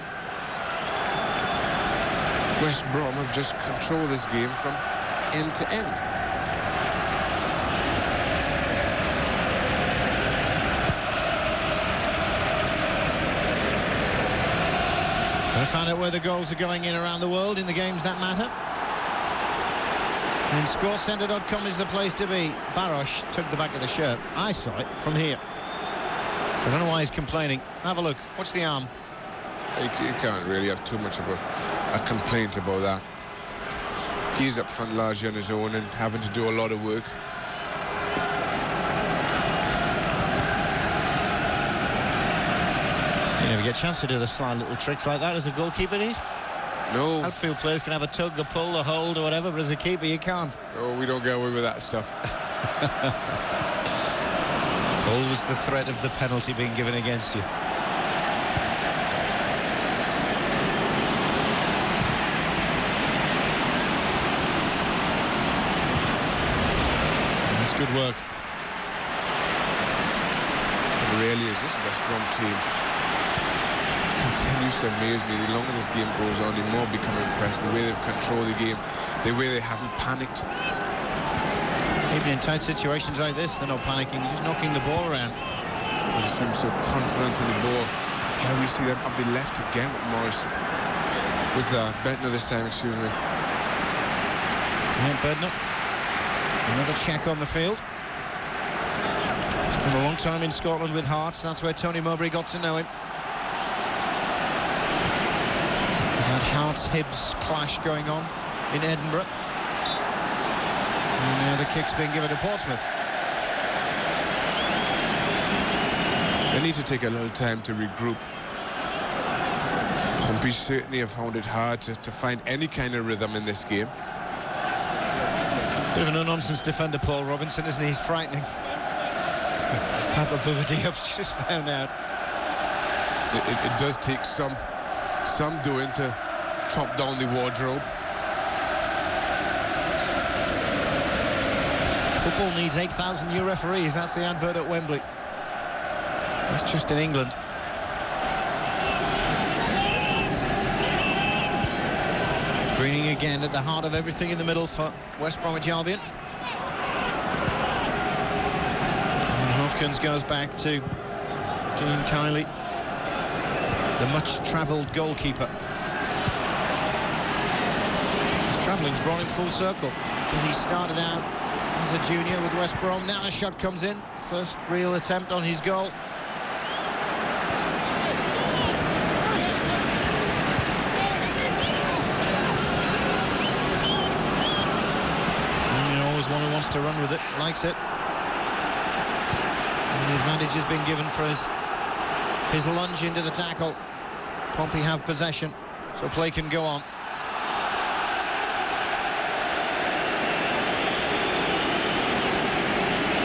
West Brom have just controlled this game from end to end. Going to find out where the goals are going in around the world in the games that matter. And scorecentre.com is the place to be. Barros took the back of the shirt. I saw it from here. So I don't know why he's complaining. Have a look. Watch the arm. You can't really have too much of a complaint about that. He's up front largely on his own and having to do a lot of work. You never get a chance to do the sly little tricks like that as a goalkeeper, do you? No. Outfield players can have a tug, a pull, a hold or whatever, but as a keeper you can't. No, we don't get away with that stuff. Always the threat of the penalty being given against you. That's good work. It really is. This West Brom team continues to amaze me. The longer this game goes on, the more I become impressed. The way they've controlled the game, the way they haven't panicked. Even in tight situations like this, they're not panicking, they're just knocking the ball around. They seem so confident in the ball. Here we see them up the left again with Morrison. With Bednar this time, excuse me. Yeah, Bednar. Another check on the field. Spent a long time in Scotland with Hearts. That's where Tony Mowbray got to know him. That Hearts-Hibs clash going on in Edinburgh. And now the kick's being given to Portsmouth. They need to take a little time to regroup. Pompey certainly have found it hard to find any kind of rhythm in this game. Bit of a no-nonsense defender, Paul Robinson, isn't he? He's frightening. As Papa Bouba Diop's just found out. It does take some doing to chop down the wardrobe. Football needs 8,000 new referees. That's the advert at Wembley. That's just in England. Greening again at the heart of everything in the middle for West Bromwich Albion. And Hopkins goes back to Dean Kiley, the much-travelled goalkeeper. His travelling's brought him full circle, because he started out as a junior with West Brom. Now a shot comes in. First real attempt on his goal. Always one who wants to run with it, likes it. And the advantage has been given for his lunge into the tackle. Pompey have possession, so play can go on.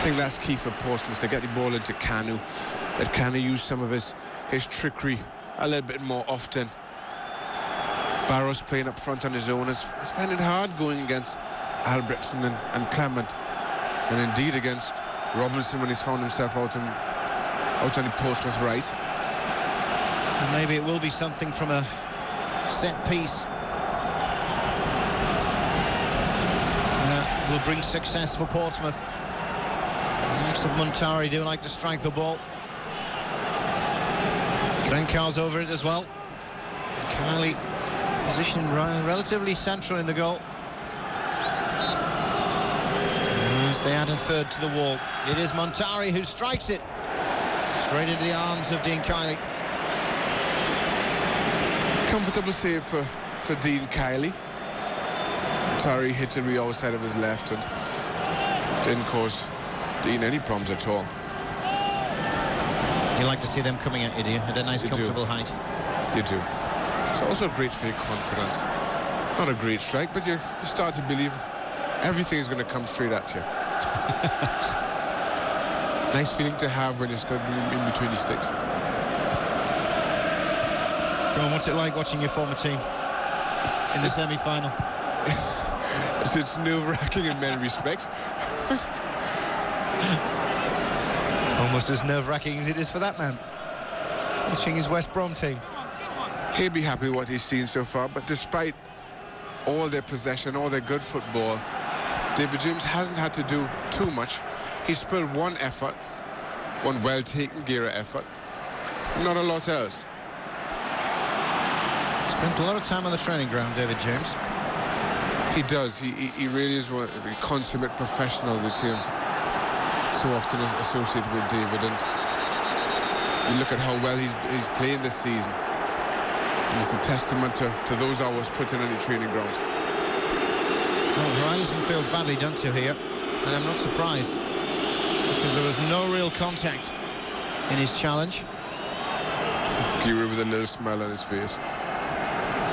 think that's key for Portsmouth. They get the ball into Kanu. Let Kanu use some of his trickery a little bit more often. Barros playing up front on his own is finding it hard going against Albrechtsen and Clement, and indeed against Robinson when he's found himself out on the Portsmouth right. And maybe it will be something from a set piece that will bring success for Portsmouth. The likes of Montari do like to strike the ball. Grenkar's over it as well. Kylie positioned relatively central in the goal. As they add a third to the wall, it is Montari who strikes it straight into the arms of Dean Kiley. Comfortable save for Dean Kiley. Montari hit it with the outside of his left and didn't cause Dean any problems at all. You like to see them coming at you, do you? At a nice, comfortable height. You do. It's also great for your confidence. Not a great strike, but you start to believe everything is going to come straight at you. Nice feeling to have when you're still in between the sticks. Come on, what's it like watching your former team in the semi-final? It's nerve-wracking in many respects. Almost as nerve-wracking as it is for that man, watching his West Brom team. He'll be happy with what he's seen so far, but despite all their possession, all their good football, David James hasn't had to do too much. He spilled one effort, one well-taken Gira effort, not a lot else. Spends a lot of time on the training ground, David James. He does. He really is one of the consummate professional of the team. So often associated with David, and you look at how well he's playing this season. And it's a testament to those hours put in on the training ground. Well, Ryerson feels badly done to here, and I'm not surprised, because there was no real contact in his challenge. Gira with a little smile on his face.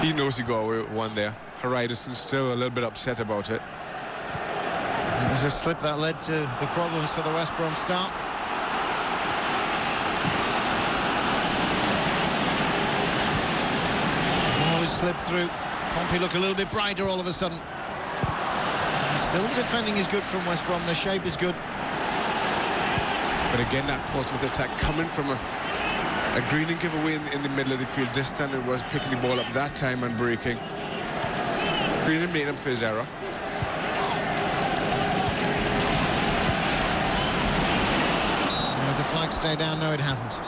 He knows he got away with one there. Ryderson's still a little bit upset about it. There's a slip that led to the problems for the West Brom start. Always slipped through. Pompey look a little bit brighter all of a sudden. Still the defending is good from West Brom. The shape is good. But again, that Portsmouth attack coming from a Greening giveaway in the middle of the field. This time it was picking the ball up that time and breaking. Greening made him for his error. Has the flag stayed down? No, it hasn't. I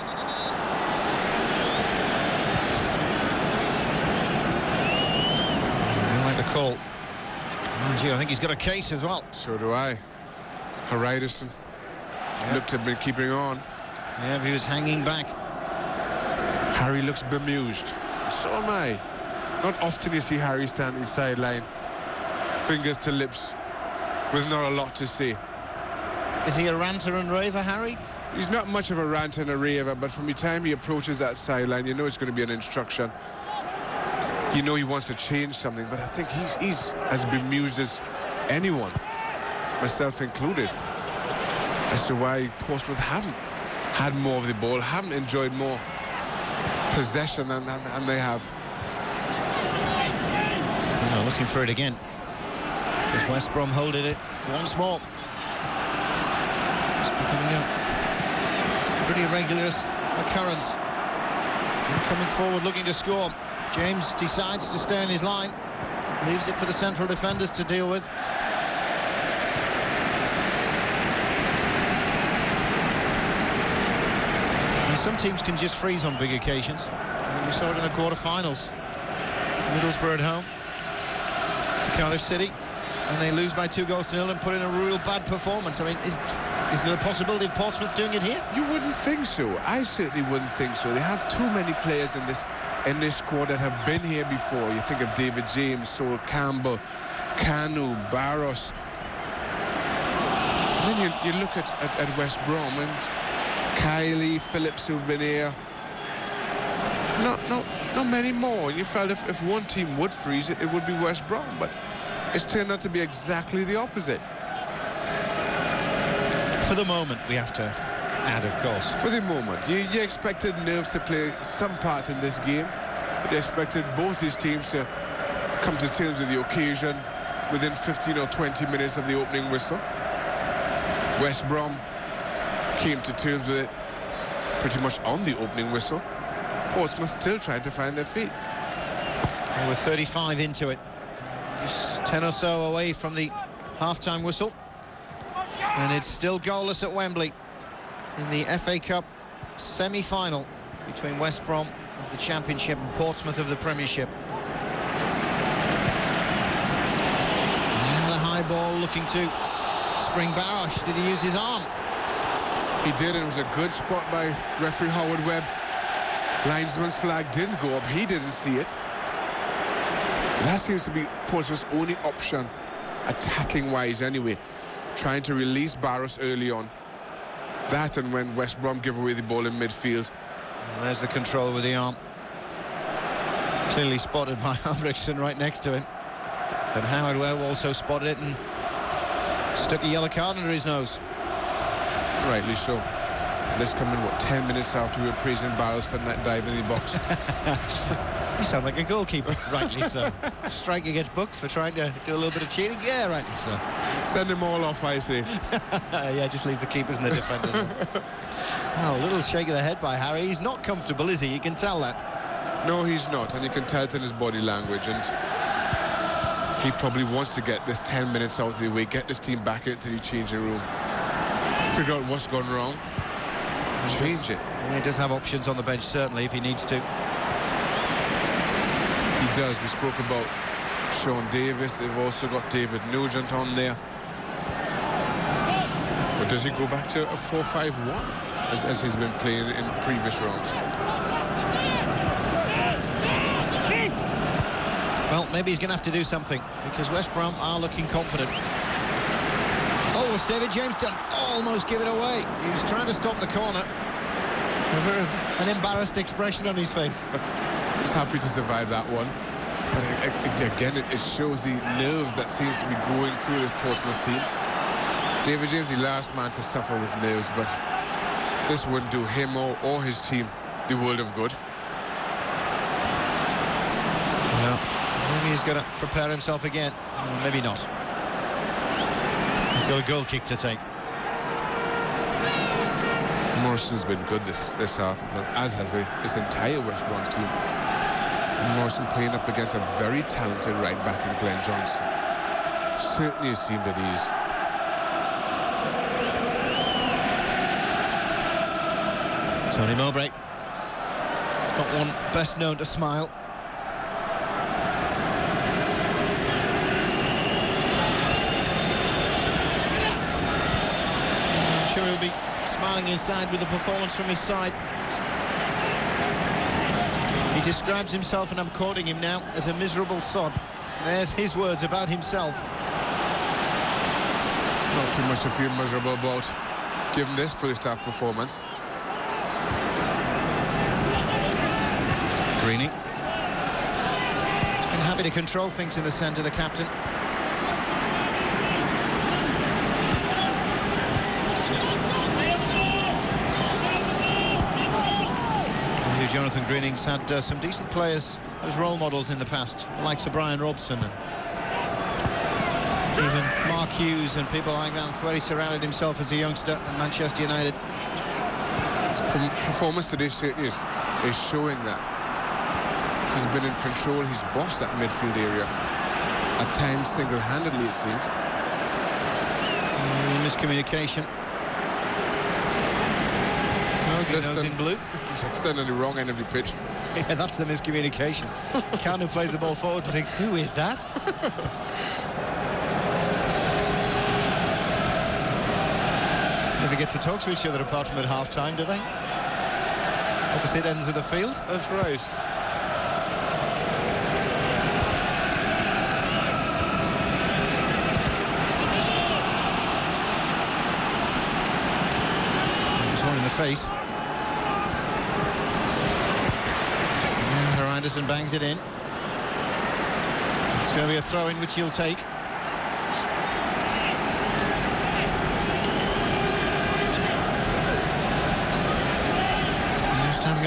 don't like the call. Oh, gee, I think he's got a case as well. So do I. Ryderson looked to have been keeping on. Yeah, but he was hanging back. Harry looks bemused. So am I. Not often you see Harry stand his sideline, fingers to lips, with not a lot to say. Is he a ranter and raver, Harry? He's not much of a ranter and a raver, but from the time he approaches that sideline, you know it's going to be an instruction. You know he wants to change something, but I think he's as bemused as anyone, myself included, as to why Portsmouth haven't had more of the ball, haven't enjoyed more possession than they have. No, looking for it again. As West Brom holding it once more. It's becoming a pretty regular occurrence. And coming forward looking to score. James decides to stay in his line. Leaves it for the central defenders to deal with. And some teams can just freeze on big occasions. We saw it in the quarter-finals. Middlesbrough at home to Cardiff City, and they lose by 2-0 and put in a real bad performance. I mean, is there a possibility of Portsmouth doing it here? You wouldn't think so. I certainly wouldn't think so. They have too many players in this squad that have been here before. You think of David James, Sol Campbell, Kanu, Barros. And then you look at West Brom and Kiley, Phillips, who've been here. Not many more. And you felt if one team would freeze it, it would be West Brom. But it's turned out to be exactly the opposite. For the moment, we have to add, of course. For the moment. You expected nerves to play some part in this game, but you expected both these teams to come to terms with the occasion within 15 or 20 minutes of the opening whistle. West Brom came to terms with it pretty much on the opening whistle. Portsmouth still trying to find their feet. And we're 35 into it. Just 10 or so away from the half-time whistle. And it's still goalless at Wembley in the FA Cup semi-final between West Brom of the Championship and Portsmouth of the Premiership. Now the high ball looking to spring Barosh. Did he use his arm? He did, and it was a good spot by referee Howard Webb. Linesman's flag didn't go up. He didn't see it. That seems to be Portsmouth's only option, attacking-wise anyway, trying to release Barros early on. That and when West Brom give away the ball in midfield. And there's the control with the arm. Clearly spotted by Albrechtsen right next to him. But Howard Webb also spotted it and stuck a yellow card under his nose. Rightly so. This coming, what, 10 minutes after we were praising Barros for that dive in the box. You sound like a goalkeeper. Rightly so. Striker gets booked for trying to do a little bit of cheating. Yeah, rightly so. Send them all off, I say. Yeah, just leave the keepers and the defenders. Oh, a little shake of the head by Harry. He's not comfortable, is he? You can tell that. No, he's not, and you can tell it in his body language, and he probably wants to get this 10 minutes out of the way, get this team back into the changing room, figure out what's gone wrong, change it. Yeah, he does have options on the bench, certainly, if he needs to. He does. We spoke about Sean Davis. They've also got David Nugent on there. Or does he go back to a 4-5-1 as he's been playing in previous rounds? Well, maybe he's going to have to do something, because West Brom are looking confident. Oh, what's David James done? Almost give it away. He was trying to stop the corner. An embarrassed expression on his face. He's happy to survive that one. But again, it shows the nerves that seems to be going through the Portsmouth team. David James, the last man to suffer with nerves, but this wouldn't do him or his team the world of good. Well, maybe he's got to prepare himself again. Or maybe not. He's got a goal kick to take. Morrison's been good this half, as has this entire West Brom team. And Morrison playing up against a very talented right back in Glenn Johnson. Certainly has seemed at ease. Tony Mowbray, not one best known to smile. I'm sure he'll be smiling inside with the performance from his side. He describes himself, and I'm quoting him now, as a miserable sod. There's his words about himself. Not too much to feel miserable about, given this first half performance. Greening. He's been happy to control things in the centre, the captain. Jonathan Greening's had some decent players as role models in the past, like Sir Brian Robson and even Mark Hughes and people like that. That's where he surrounded himself as a youngster at Manchester United. His performance today is showing that he's been in control. He's bossed that midfield area at times single-handedly, it seems. Miscommunication. Nose in blue. Standing on the wrong end of the pitch. Yeah, that's the miscommunication. Kanu plays the ball forward and thinks, who is that? Never get to talk to each other apart from at half-time, do they? Opposite ends of the field. That's right. There's one in the face. Anderson bangs it in. It's going to be a throw-in which he'll take.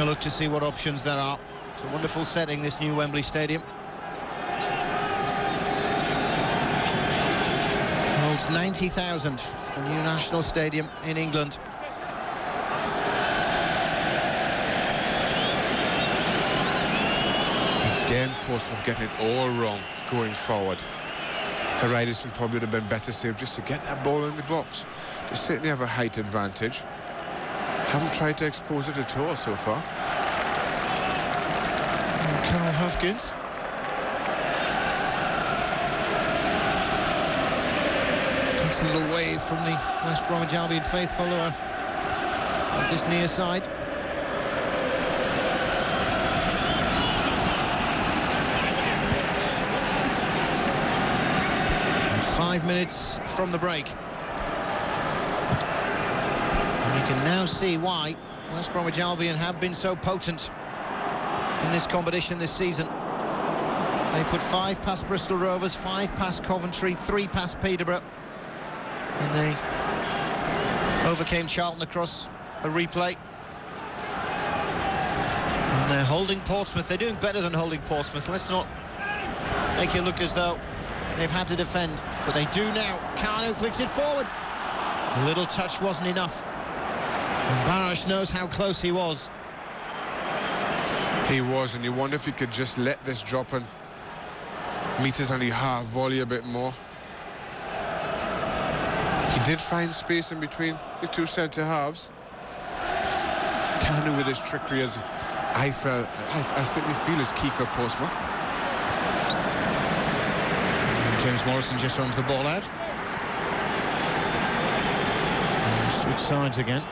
a look to see what options there are. It's a wonderful setting, this new Wembley Stadium. Holds 90,000, the new national stadium in England. Again, Portsmouth getting it all wrong going forward. Ryderson probably would have been better saved just to get that ball in the box. They certainly have a height advantage. Haven't tried to expose it at all so far. Carl Hufkins. Takes a little wave from the West Bromwich Albion faithful at this near side. And 5 minutes from the break. And you can now see why West Bromwich Albion have been so potent in this competition this season. They put 5 past Bristol Rovers, 5 past Coventry, 3 past Peterborough. And they overcame Charlton across a replay. And they're holding Portsmouth. They're doing better than holding Portsmouth. Let's not make it look as though they've had to defend. But they do now. Kanu flicks it forward. A little touch wasn't enough. And Barash knows how close he was. He was, and you wonder if he could just let this drop and meet it on the half volley a bit more. He did find space in between the two centre halves. Kanu with his trickery, as I certainly feel is key for Portsmouth. James Morrison just runs the ball out. And switch sides again.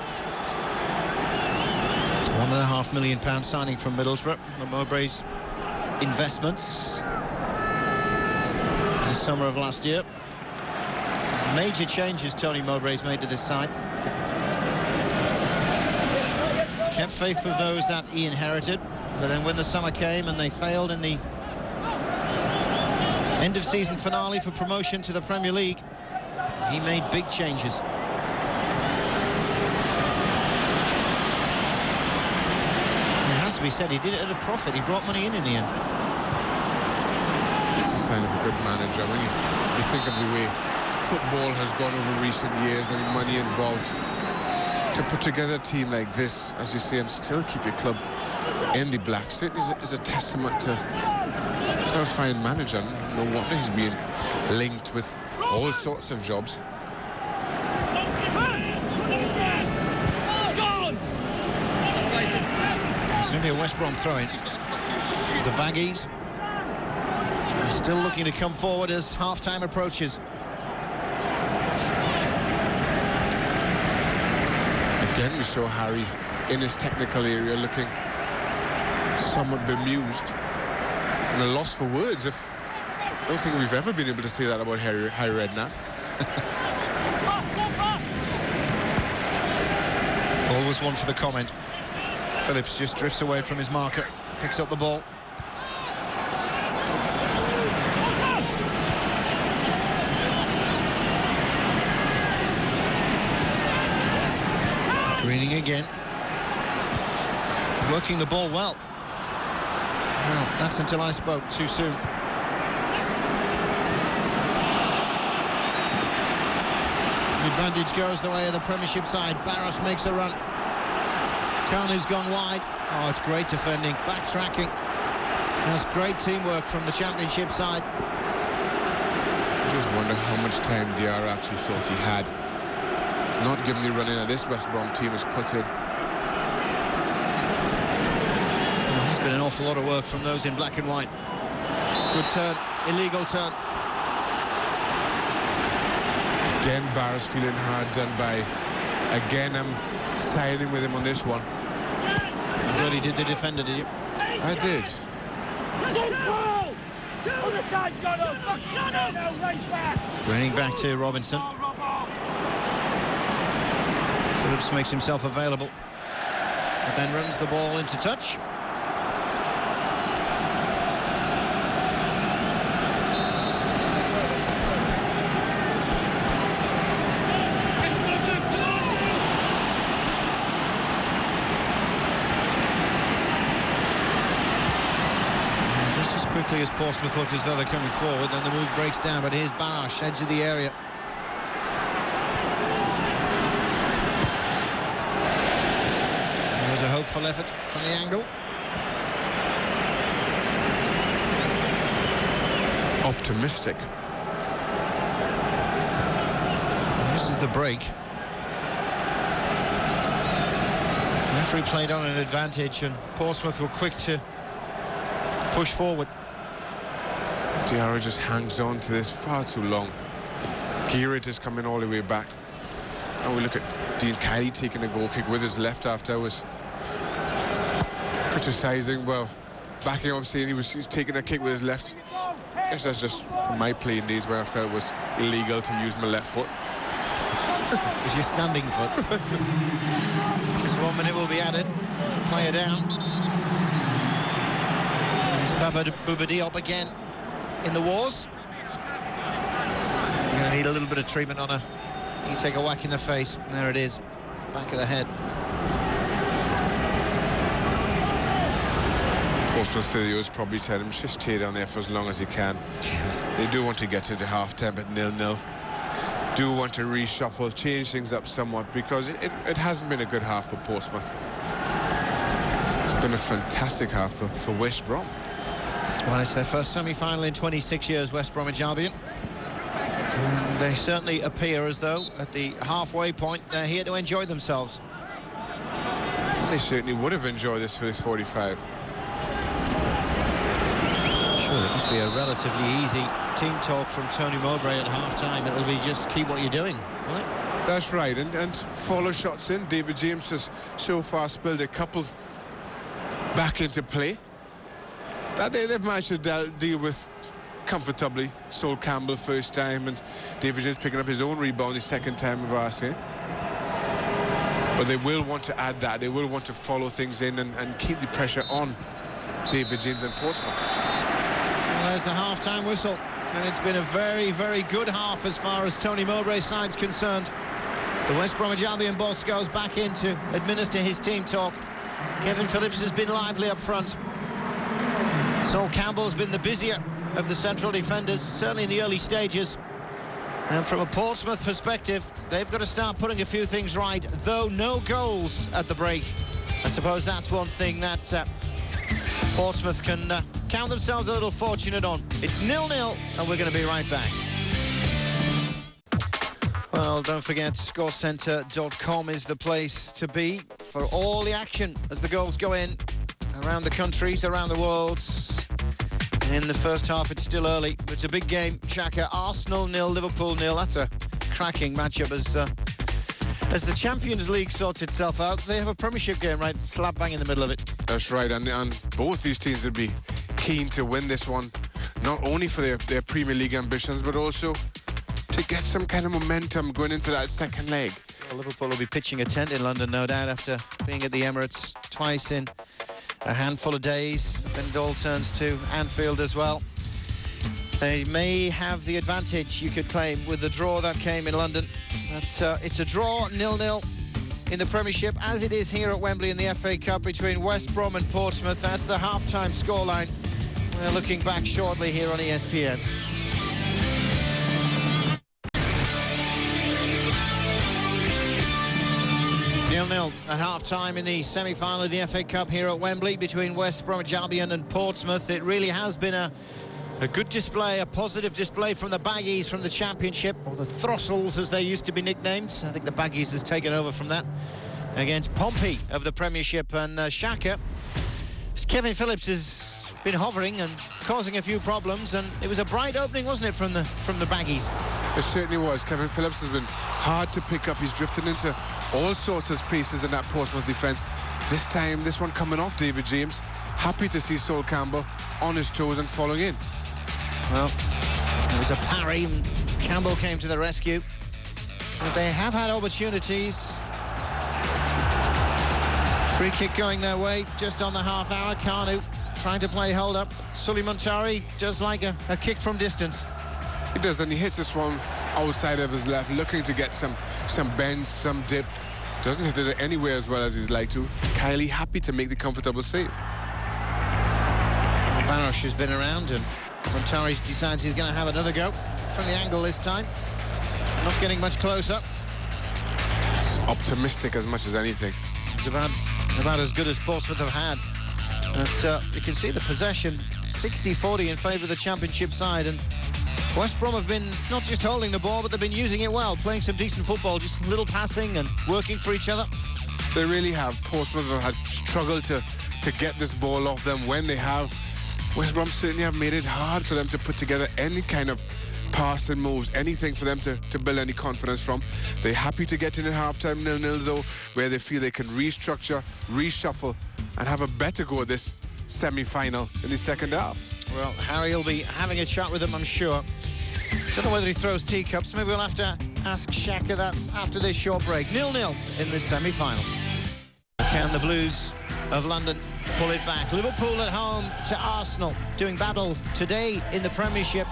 £1.5 million signing from Middlesbrough. Mowbray's investments in the summer of last year. Major changes Tony Mowbray's made to this side. Kept faith with those that he inherited, but then when the summer came and they failed in the end-of-season finale for promotion to the Premier League, he made big changes. Be said he did it at a profit. He brought money in the end. It's a sign of a good manager. When you think of the way football has gone over recent years and the money involved, to put together a team like this, as you say, and still keep your club in the black, certainly is a testament to a fine manager. No wonder he's being linked with all sorts of jobs. It's going to be a West Brom throw-in. The Baggies are still looking to come forward as half-time approaches. Again, we saw Harry in his technical area looking somewhat bemused and a loss for words. I don't think we've ever been able to say that about Harry Redknapp. Always one for the comment. Phillips just drifts away from his marker, picks up the ball. Greening again. Working the ball well. Well, that's until I spoke too soon. The advantage goes the way of the Premiership side. Barros makes a run. Kanu's gone wide. Oh, it's great defending, backtracking. That's great teamwork from the Championship side. I just wonder how much time Diarra actually thought he had, not given the running that this West Brom team has put in. Well, there's been an awful lot of work from those in black and white. Good turn, illegal turn. Again, Barros feeling hard done by. Again, I'm siding with him on this one. You thought he did the defender, did you? I did. Running back to Robinson. Phillips makes himself available, but then runs the ball into touch. quickly as Portsmouth look as though they're coming forward, then the move breaks down, but here's Barash, edge of the area. There's a hopeful effort from the angle. Optimistic. And this is the break. The referee played on an advantage, and Portsmouth were quick to push forward. Diarra just hangs on to this far too long. Gearit is coming all the way back. And we look at Dean Kiley taking a goal kick with his left after I was criticising, well, backing up, saying he was taking a kick with his left. I guess that's just from my playing days where I felt it was illegal to use my left foot. It was your standing foot. Just 1 minute will be added to play it down. There's Papa Bouba Diop again in the wars. You're going to need a little bit of treatment on her. You take a whack in the face. There it is. Back of the head. Portsmouth videos probably tell him just stay down there for as long as he can. They do want to get into half-time at 0-0. Do want to reshuffle, change things up somewhat, because it hasn't been a good half for Portsmouth. It's been a fantastic half for West Brom. Well, it's their first semi-final in 26 years, West Bromwich Albion. And they certainly appear as though, at the halfway point, they're here to enjoy themselves. They certainly would have enjoyed this first 45. Sure, it must be a relatively easy team talk from Tony Mowbray at half-time. It'll be just keep what you're doing, right? That's right, and follow shots in. David James has so far spilled a couple back into play that they've managed to deal with comfortably. Sol Campbell first time, and David James picking up his own rebound the second time of asking. But they will want to add that. They will want to follow things in and keep the pressure on David James and Portsmouth. Well, there's the half-time whistle, and it's been a very, very good half as far as Tony Mowbray's side's concerned. The West Bromwich Albion boss goes back in to administer his team talk. Kevin Phillips has been lively up front. Sol Campbell's been the busier of the central defenders, certainly in the early stages. And from a Portsmouth perspective, they've got to start putting a few things right, though no goals at the break. I suppose that's one thing that Portsmouth can count themselves a little fortunate on. It's 0-0, and we're going to be right back. Well, don't forget, scorecentre.com is the place to be for all the action as the goals go in around the countries, around the world. In the first half, it's still early. It's a big game. Shaka, Arsenal 0, Liverpool 0. That's a cracking matchup as the Champions League sorts itself out. They have a Premiership game right slap bang in the middle of it. That's right, and both these teams would be keen to win this one, not only for their Premier League ambitions, but also to get some kind of momentum going into that second leg. Well, Liverpool will be pitching a tent in London, no doubt, after being at the Emirates twice in a handful of days. Then it all turns to Anfield as well. They may have the advantage, you could claim, with the draw that came in London. But it's a draw, 0-0 in the Premiership, as it is here at Wembley in the FA Cup between West Brom and Portsmouth. That's the half-time scoreline. We're looking back shortly here on ESPN. Nil at half-time in the semi-final of the FA Cup here at Wembley between West Bromwich Albion and Portsmouth. It really has been a good display, a positive display from the Baggies from the Championship, or the Throssels as they used to be nicknamed. I think the Baggies has taken over from that, against Pompey of the Premiership. And Shaka, Kevin Phillips has been hovering and causing a few problems, and it was a bright opening, wasn't it, from the Baggies? It certainly was. Kevin Phillips has been hard to pick up. He's drifted into all sorts of spaces in that Portsmouth defence. This time, this one coming off David James. Happy to see Sol Campbell on his toes and following in. Well, it was a parry, and Campbell came to the rescue. But they have had opportunities. Free kick going their way just on the half hour. Kanu trying to play hold up. Sully Muntari does like a kick from distance. He does, and he hits this one outside of his left, looking to get some bend, some dip. Doesn't hit it anywhere as well as he'd like to. Kiley happy to make the comfortable save. Barosh has been around, and Montari decides he's going to have another go from the angle this time. Not getting much closer. It's optimistic as much as anything. It's about as good as Portsmouth have had. But you can see the possession, 60-40 in favour of the championship side, and West Brom have been not just holding the ball, but they've been using it well, playing some decent football, just little passing and working for each other. They really have. Portsmouth have struggled to get this ball off them. When they have, West Brom certainly have made it hard for them to put together any kind of passing moves, anything for them to build any confidence from. They're happy to get in at half-time 0-0 though, where they feel they can restructure, reshuffle, and have a better go at this semi-final in the second half. Well, Harry will be having a chat with them, I'm sure. Don't know whether he throws teacups. Maybe we'll have to ask Shaka that after this short break. 0-0 in this semi-final. Can the Blues of London pull it back? Liverpool at home to Arsenal, doing battle today in the Premiership.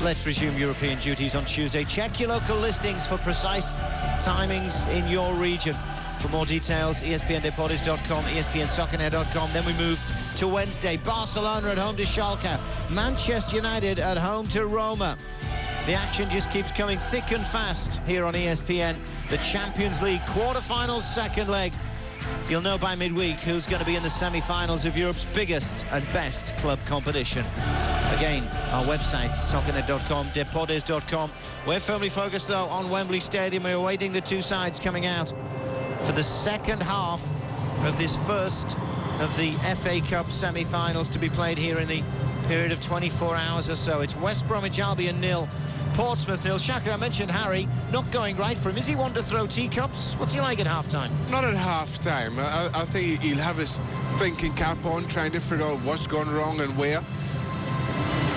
Let's resume European duties on Tuesday. Check your local listings for precise timings in your region. For more details, ESPNdeportes.com, ESPNsoccernet.com. Then we move to Wednesday. Barcelona at home to Schalke. Manchester United at home to Roma. The action just keeps coming thick and fast here on ESPN. The Champions League quarter-finals second leg. You'll know by midweek who's going to be in the semi-finals of Europe's biggest and best club competition. Again, our website, soccernet.com, deportes.com. We're firmly focused, though, on Wembley Stadium. We're awaiting the two sides coming out for the second half of this first of the FA Cup semi-finals to be played here in the period of 24 hours or so. It's West Bromwich Albion 0, Portsmouth 0. Shaka, I mentioned Harry not going right for him. Is he one to throw teacups? What's he like at half-time? Not at half-time. I think he'll have his thinking cap on, trying to figure out what's gone wrong and where.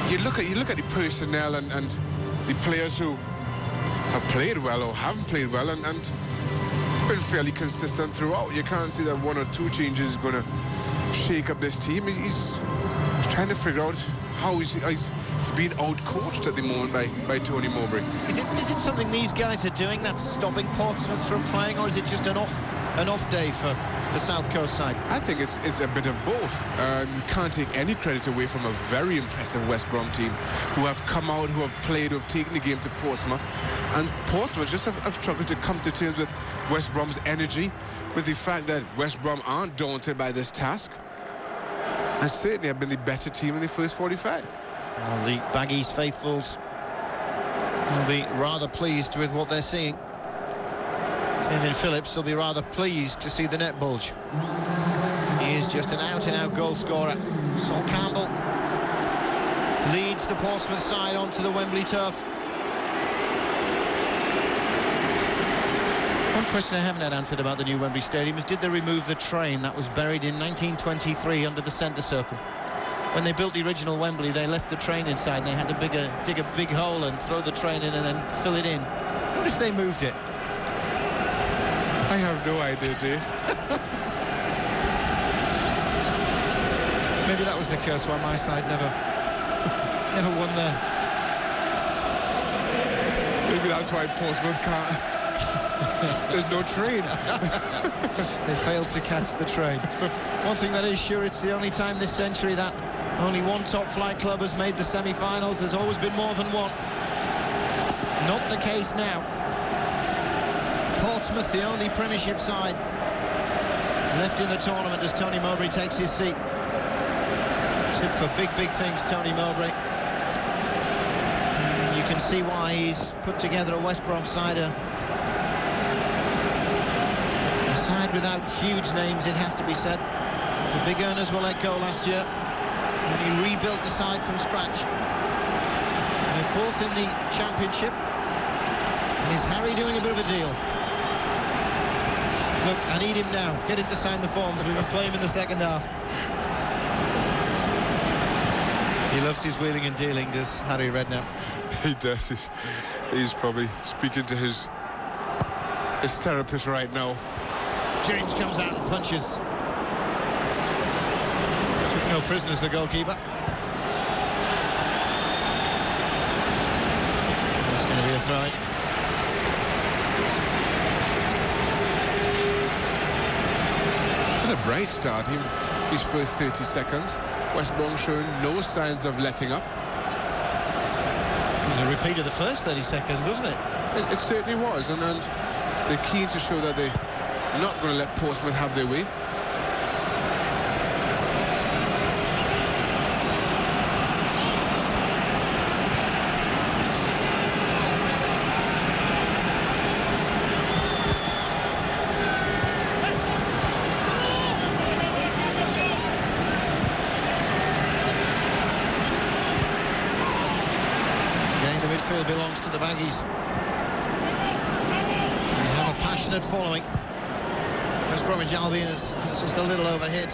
You look at the personnel and the players who have played well or haven't played well, and it's been fairly consistent throughout. You can't see that one or two changes is going to shake up this team. He's trying to figure out how he's being out-coached at the moment by Tony Mowbray. Is it something these guys are doing that's stopping Portsmouth from playing, or is it just an off day for the South Coast side? I think it's a bit of both. You can't take any credit away from a very impressive West Brom team who have come out, who have played, who have taken the game to Portsmouth. And Portsmouth just have struggled to come to terms with West Brom's energy, with the fact that West Brom aren't daunted by this task, and certainly have been the better team in the first 45. Well, the Baggies faithfuls will be rather pleased with what they're seeing. Kevin Phillips will be rather pleased to see the net bulge. He is just an out-and-out goal scorer. Sol Campbell leads the Portsmouth side onto the Wembley turf. One question I haven't had answered about the new Wembley Stadium is, did they remove the train that was buried in 1923 under the centre circle? When they built the original Wembley, they left the train inside and they had to dig a big hole and throw the train in and then fill it in. What if they moved it? I have no idea, Dave. Maybe that was the curse why my side never won there. Maybe that's why Portsmouth can't. There's no train. They failed to catch the train. One thing that is sure, it's the only time this century that only one top-flight club has made the semi-finals. There's always been more than one. Not the case now. Portsmouth, the only Premiership side left in the tournament as Tony Mowbray takes his seat. Tip for big things, Tony Mowbray. You can see why he's put together a West Brom side, a side without huge names, it has to be said. The big earners were let go last year, and he rebuilt the side from scratch. They're fourth in the Championship, and is Harry doing a bit of a deal? Look, I need him now. Get him to sign the forms. We can play him in the second half. He loves his wheeling and dealing, does Harry Redknapp? He does. He's probably speaking to his therapist right now. James comes out and punches. Took no prisoners, the goalkeeper. That's going to be a throw. With a bright start, his first 30 seconds. West Brom showing no signs of letting up. It was a repeat of the first 30 seconds, wasn't it? It certainly was, and they're keen to show that they're not going to let Portsmouth have their way. Midfield belongs to the Baggies. They have a passionate following. West Bromwich Albion is just a little overhit.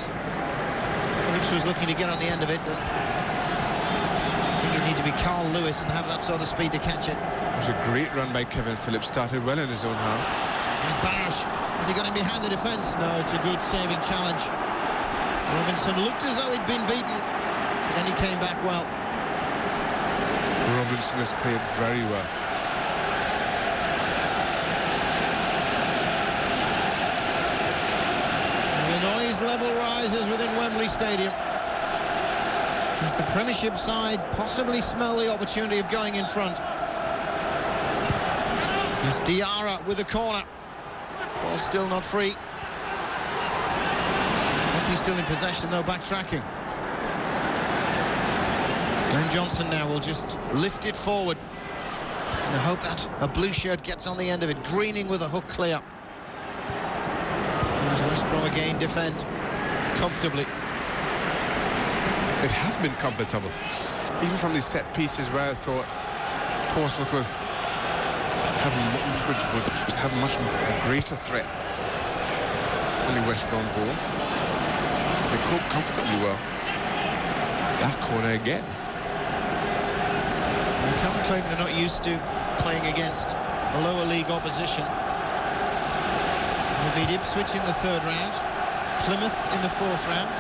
Phillips was looking to get on the end of it, but I think you need to be Carl Lewis and have that sort of speed to catch it. It was a great run by Kevin Phillips. Started well in his own half. Here's Barash. Has he got him behind the defence? No, it's a good saving challenge. Robinson looked as though he'd been beaten, but then he came back well. Robinson has played very well. The noise level rises within Wembley Stadium as the Premiership side possibly smell the opportunity of going in front. It's Diarra with the corner. Ball still not free. Pompey still in possession, though backtracking. Glenn Johnson now will just lift it forward in the hope that a blue shirt gets on the end of it. Greening with a hook clear. As West Brom again defend comfortably. It has been comfortable. Even from the set pieces where I thought Portsmouth would have much greater threat on the West Brom goal. They coped comfortably well. That corner again. You can't claim they're not used to playing against a lower league opposition. They beat Ipswich in the 3rd round, Plymouth in the 4th round.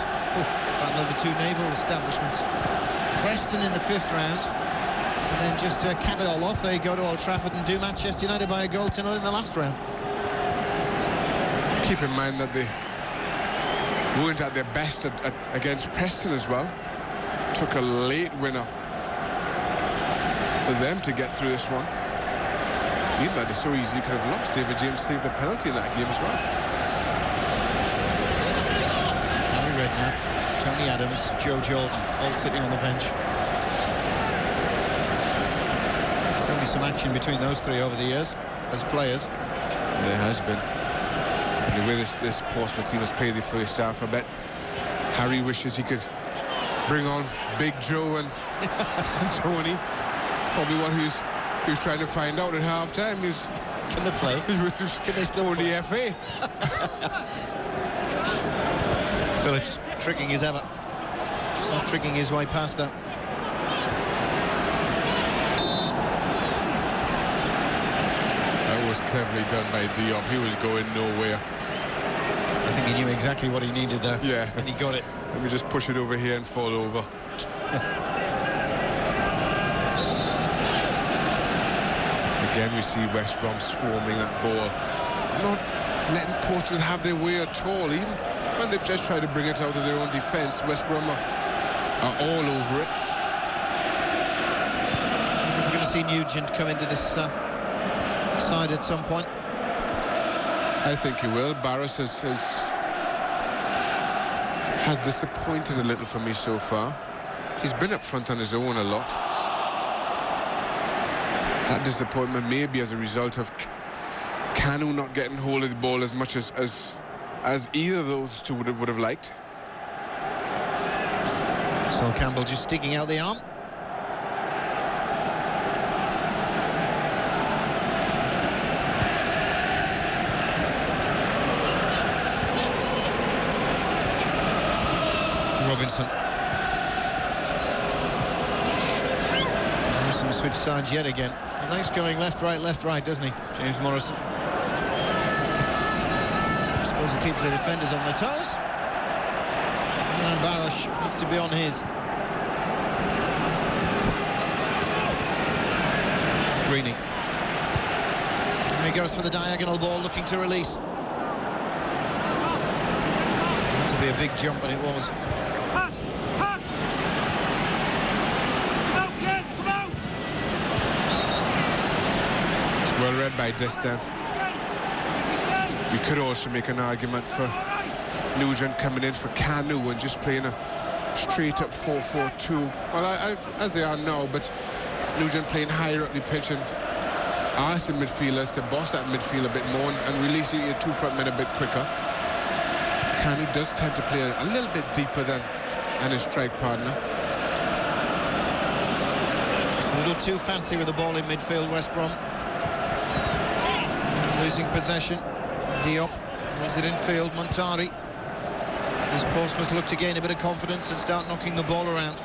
Battle of the two naval establishments. Preston in the 5th round. And then just to cap it all off, they go to Old Trafford and do Manchester United by a goal to 0 in the last round. Keep in mind that they weren't at their best against Preston as well. Took a late winner for them to get through this one. Being that it's so easy you could have lost. David James saved a penalty in that game as well. Harry Redknapp, Tony Adams, Joe Jordan, all sitting on the bench. Certainly some action between those three over the years as players. There has been. And the way this Portsmouth team has played the first half, I bet Harry wishes he could bring on Big Joe and Tony. It's probably what he was trying to find out at half-time. Can they play? Can they still play the FA? Phillips tricking as ever. Just not tricking his way past that. That was cleverly done by Diop. He was going nowhere. I think he knew exactly what he needed there. Yeah. And he got it. Let me just push it over here and fall over. Again, we see West Brom swarming that ball. Not letting Portsmouth have their way at all. Even when they've just tried to bring it out of their own defence, West Brom are all over it. I wonder if we're going to see Nugent come into this side at some point. I think he will. Barras has disappointed a little for me so far. He's been up front on his own a lot. That disappointment may be as a result of Kanu not getting hold of the ball as much as either of those two would have liked. Sol Campbell just sticking out the arm. Robinson. Morrison switched sides yet again. He likes going left, right, doesn't he, James Morrison? I suppose he keeps the defenders on their toes. And Barash needs to be on his. Greening. There he goes for the diagonal ball, looking to release. Had to be a big jump, but it was. Well read by Distan. We could also make an argument for Nugent coming in for Kanu and just playing a straight-up 4-4-2. Well, as they are now, but Nugent playing higher up the pitch and asking midfielders to boss that midfield a bit more and release your two front men a bit quicker. Kanu does tend to play a little bit deeper than his strike partner. Just a little too fancy with the ball in midfield, West Brom. Losing possession. Diop was it in field. Montari. As Portsmouth look to gain a bit of confidence and start knocking the ball around.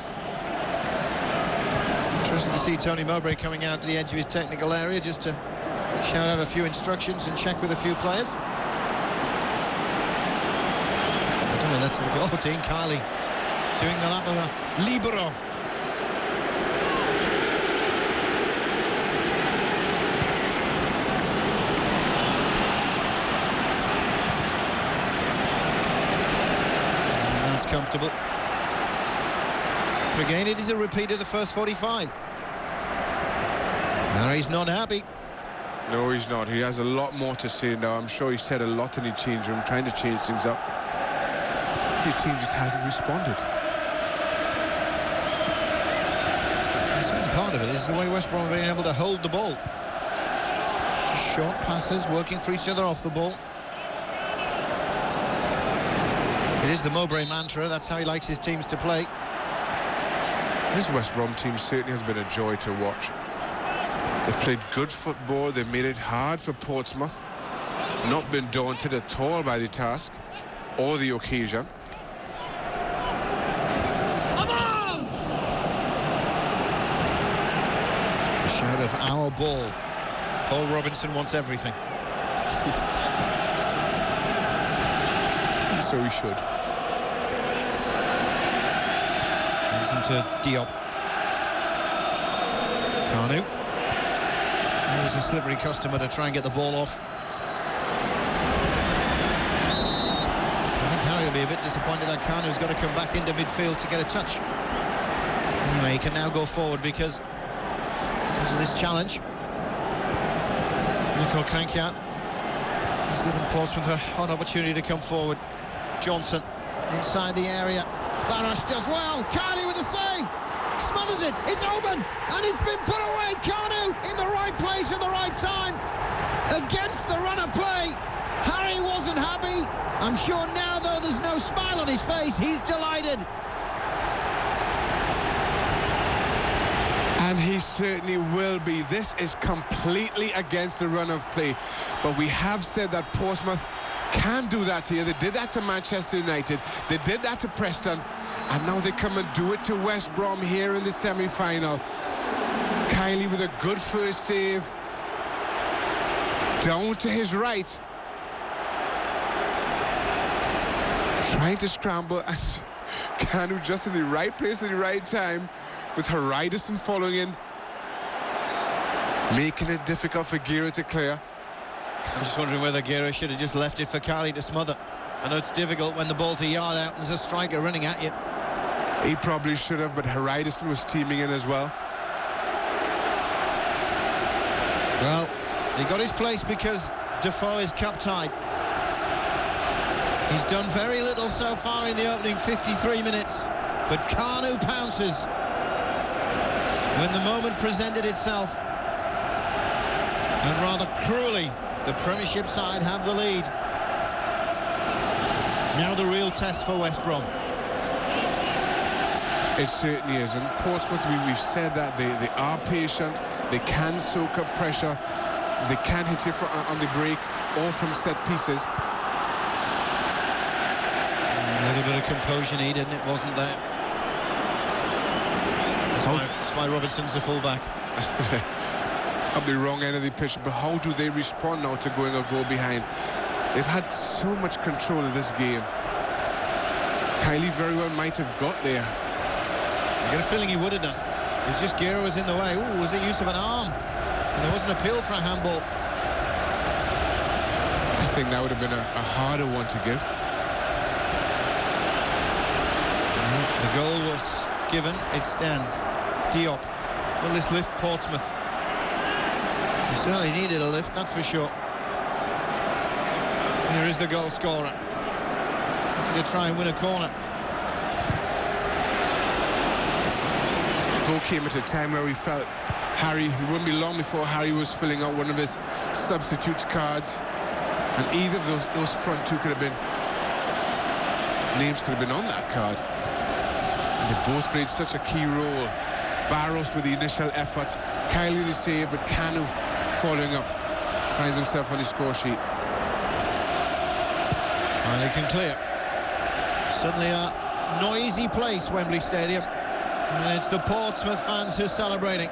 Interesting to see Tony Mowbray coming out to the edge of his technical area just to shout out a few instructions and check with a few players. I don't know, let's look at Dean Kiley doing the lap of a libero. Comfortable. But again, it is a repeat of the first 45. Harry's not happy. No, he's not. He has a lot more to say now. I'm sure he said a lot in the change room, trying to change things up. The team just hasn't responded. A certain part of it is the way West Brom have been able to hold the ball. Just short passes, working for each other off the ball. It is the Mowbray mantra. That's how he likes his teams to play. This West Brom team certainly has been a joy to watch. They've played good football. They've made it hard for Portsmouth. Not been daunted at all by the task or the occasion. Come on! The shout of our ball. Paul Robinson wants everything. So he should. To Diop. Kanu. He was a slippery customer to try and get the ball off. I think Harry will be a bit disappointed that Kanu's got to come back into midfield to get a touch. Anyway, he can now go forward because of this challenge. Nico Krankia has given Portsmouth an opportunity to come forward. Johnson inside the area. Barash does well. Carney with a save. Smothers it. It's open. And it's been put away. Kanu in the right place at the right time. Against the run of play. Harry wasn't happy. I'm sure now, though, there's no smile on his face. He's delighted. And he certainly will be. This is completely against the run of play. But we have said that Portsmouth can do that here. They did that to Manchester United. They did that to Preston. And now they come and do it to West Brom here in the semi-final. Kiley with a good first save. Down to his right. Trying to scramble, and Kanu just in the right place at the right time, with Haridason following in, making it difficult for Gira to clear. I'm just wondering whether Gira should have just left it for Kiley to smother. I know it's difficult when the ball's a yard out and there's a striker running at you. He probably should have, but Haridason was teaming in as well. Well, he got his place because Defoe is cup-tied. He's done very little so far in the opening 53 minutes, but Kanu pounces when the moment presented itself. And rather cruelly, the Premiership side have the lead. Now the real test for West Brom. It certainly is. And Portsmouth, we've said that they are patient. They can soak up pressure. They can hit you on the break or from set pieces. A little bit of composure needed, and it wasn't there. That's why Robertson's the fullback. Up the wrong end of the pitch, but how do they respond now to going a goal behind? They've had so much control of this game. Kiley very well might have got there. I get a feeling he would have done. It was just Gira was in the way. Ooh, was it use of an arm? And there was an appeal for a handball. I think that would have been a harder one to give. The goal was given. It stands. Diop. Will this lift Portsmouth? He certainly needed a lift, that's for sure. Here is the goal scorer. Looking to try and win a corner. The goal came at a time where we felt Harry, it wouldn't be long before Harry was filling out one of his substitutes cards. And either of those front two could have been, names could have been on that card. And they both played such a key role. Barros with the initial effort, Kylie the save, but Kanu following up, finds himself on the score sheet. Kylie can clear. Suddenly a noisy place, Wembley Stadium. And it's the Portsmouth fans who are celebrating.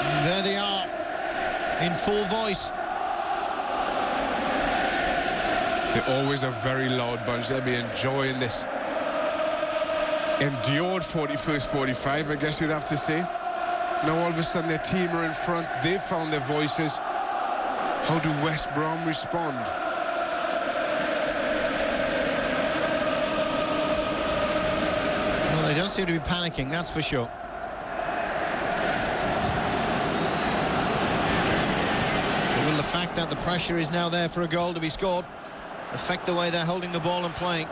And there they are, in full voice. They're always a very loud bunch. They'll be enjoying this endured 41st 45, I guess you'd have to say. Now all of a sudden their team are in front. They've found their voices. How do West Brom respond? Well, they don't seem to be panicking, that's for sure. But will the fact that the pressure is now there for a goal to be scored affect the way they're holding the ball and playing?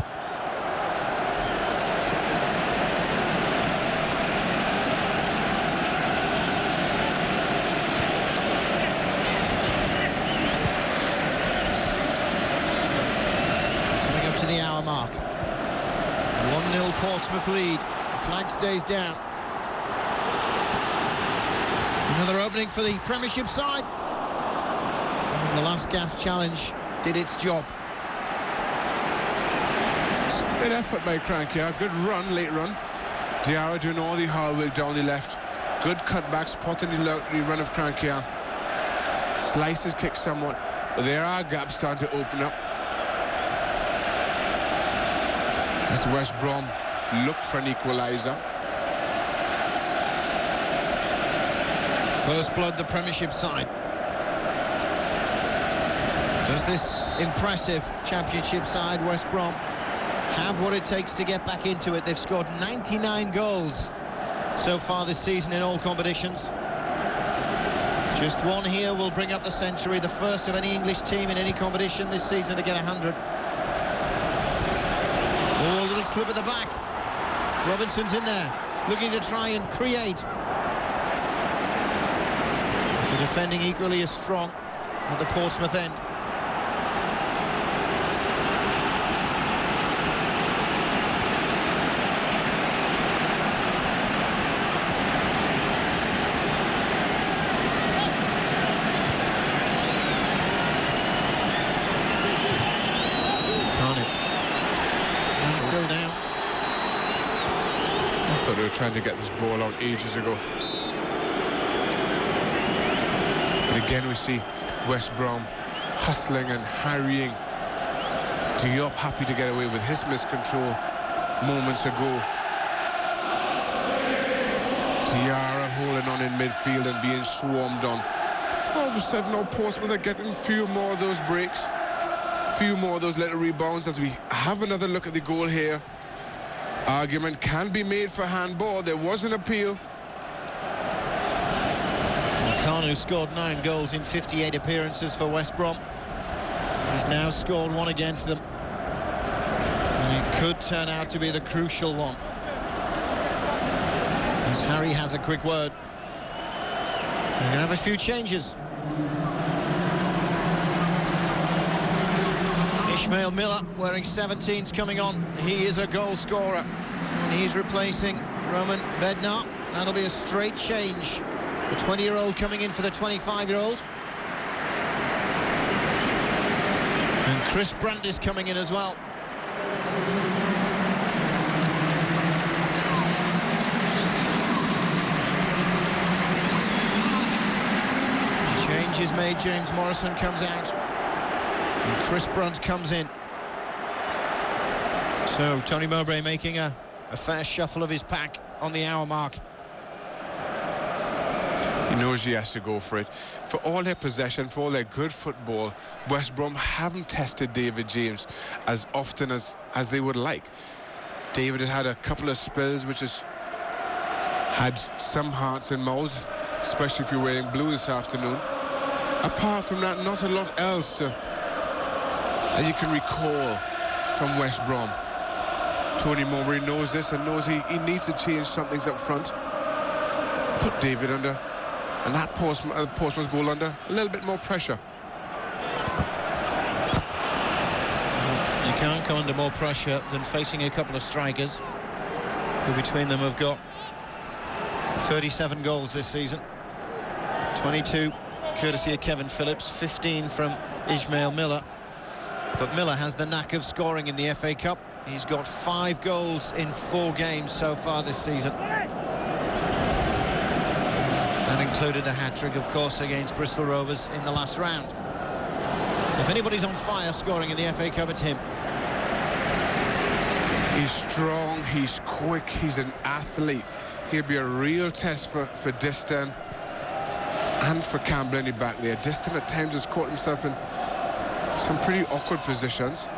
Coming up to the hour mark. 1-0 Portsmouth lead. The flag stays down. Another opening for the Premiership side. And the last gasp challenge did its job. Great effort by Crankier. Good run, late run. Diarra doing all the hard work down the left. Good cutback, spotting the run of Crankier. Slices kick somewhat, but there are gaps starting to open up. As West Brom look for an equaliser. First blood, the Premiership side. Does this impressive Championship side, West Brom, have what it takes to get back into it? They've scored 99 goals so far this season in all competitions. Just one here will bring up the century, the first of any English team in any competition this season to get 100. Oh, a little slip at the back. Robinson's in there, looking to try and create. The defending equally as strong at the Portsmouth end. Still down. I thought they were trying to get this ball out ages ago. But again we see West Brom hustling and harrying. Diop happy to get away with his miscontrol moments ago. Diarra holding on in midfield and being swarmed on. All of a sudden now Portsmouth are getting a few more of those breaks. Few more of those little rebounds as we have another look at the goal here. Argument can be made for handball. There was an appeal. Kanu scored 9 goals in 58 appearances for West Brom. He's now scored 1 against them. And it could turn out to be the crucial one. As Harry has a quick word. They're going to have a few changes. Ishmael Miller wearing 17's coming on. He is a goal scorer. And he's replacing Roman Bednar. That'll be a straight change. The 20-year-old coming in for the 25-year-old. And Chris Brandt is coming in as well. The change is made. James Morrison comes out. And Chris Brandt comes in. So Tony Mowbray making a fair shuffle of his pack on the hour mark. He knows he has to go for it. For all their possession, for all their good football, West Brom haven't tested David James as often as they would like. David had had a couple of spells which has had some hearts in mouths, especially if you're wearing blue this afternoon. Apart from that, not a lot else that you can recall from West Brom. Tony Mowbray knows this and knows he needs to change some things up front. Put David under, and that Portsmouth goal under a little bit more pressure. You can't come under more pressure than facing a couple of strikers who between them have got 37 goals this season. 22 courtesy of Kevin Phillips, 15 from Ishmael Miller. But Miller has the knack of scoring in the FA Cup. He's got 5 goals in 4 games so far this season. That included a hat-trick, of course, against Bristol Rovers in the last round. So if anybody's on fire scoring in the FA Cup, it's him. He's strong, he's quick, he's an athlete. He'll be a real test for Distin and for Campbell any back there. Distin at times has caught himself in some pretty awkward positions.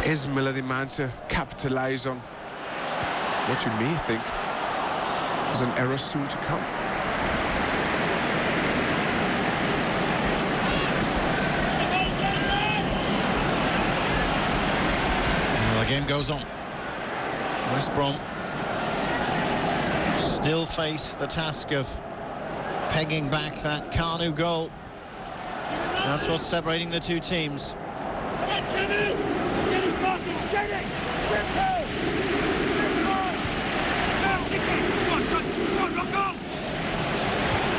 Is Miller the man to capitalise on what you may think is an error soon to come? Well, the game goes on. West Brom still face the task of pegging back that Kanu goal. That's what's separating the two teams.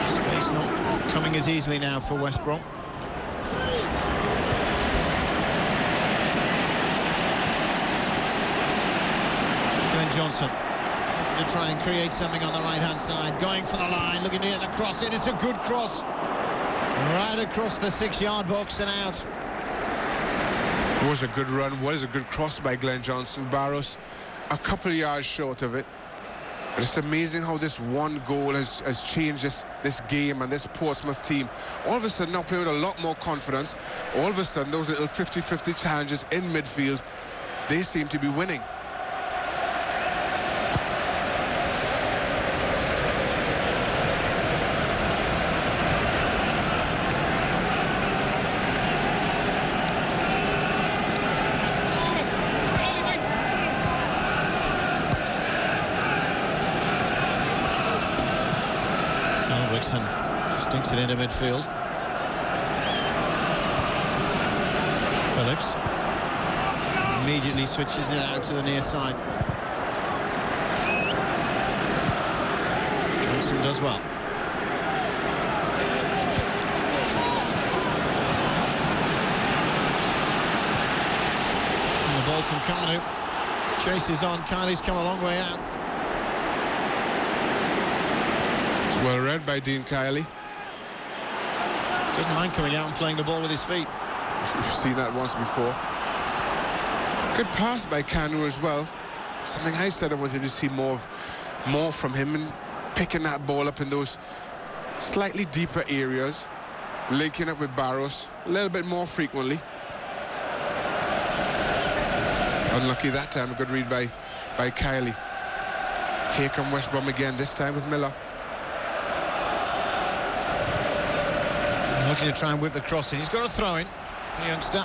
Space not coming as easily now for West Brom. Glenn Johnson looking to try and create something on the right-hand side. Going for the line, looking to get the cross in. It's a good cross. Right across the 6-yard box and out. Was a good run, was a good cross by Glenn Johnson. Barros a couple of yards short of it. But it's amazing how this one goal has changed this game and this Portsmouth team. All of a sudden now playing with a lot more confidence. All of a sudden those little 50-50 challenges in midfield, they seem to be winning. Just dinks it into midfield. Phillips immediately switches it out to the near side. Johnson does well. And the ball from Kanu. Chases on. Kylie's come a long way out. Well read by Dean Kiley. Doesn't mind coming out and playing the ball with his feet. We've seen that once before. Good pass by Kanu as well. Something I said I wanted to see more from him, and picking that ball up in those slightly deeper areas, linking up with Barros a little bit more frequently. Unlucky that time. A good read by Kiley. Here come West Brom again, this time with Miller. Looking to try and whip the cross in. He's got a throw in, the youngster.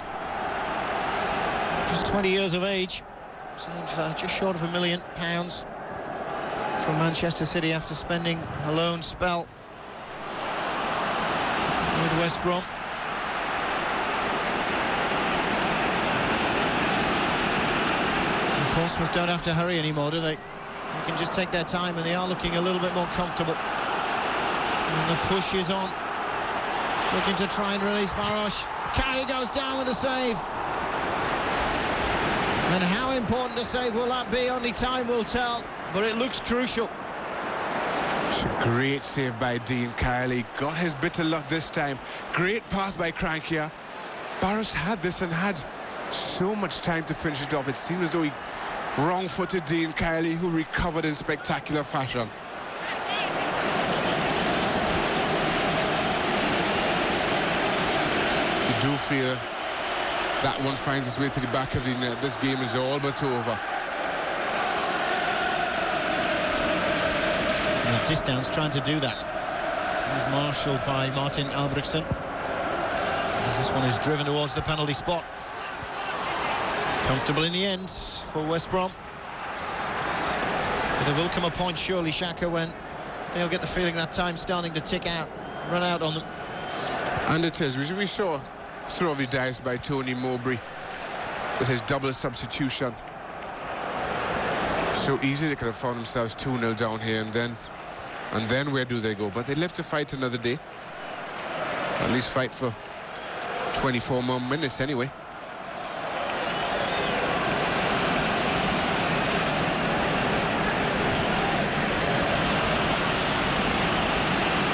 Just 20 years of age. Signed for just short of £1 million from Manchester City after spending a loan spell with West Brom. And Portsmouth don't have to hurry anymore, do they? They can just take their time, and they are looking a little bit more comfortable. And the push is on. Looking to try and release Barros. Carey goes down with a save. And how important a save will that be? Only time will tell, but it looks crucial. It's a great save by Dean Kiley. Got his bit of luck this time. Great pass by Crankia. Barros had this and had so much time to finish it off. It seemed as though he wrong-footed Dean Kiley, who recovered in spectacular fashion. I do fear that one finds its way to the back of the net. This game is all but over. distance, trying to do that. He's marshalled by Martin Albrechtsen. As this one is driven towards the penalty spot. Comfortable in the end for West Brom. But there will come a point, surely, Shaka, when they'll get the feeling that time's starting to tick out, run out on them. And it is. We saw throw of the dice by Tony Mowbray with his double substitution. So easy they could have found themselves 2-0 down here, and then where do they go? But they live to fight another day. At least fight for 24 more minutes anyway.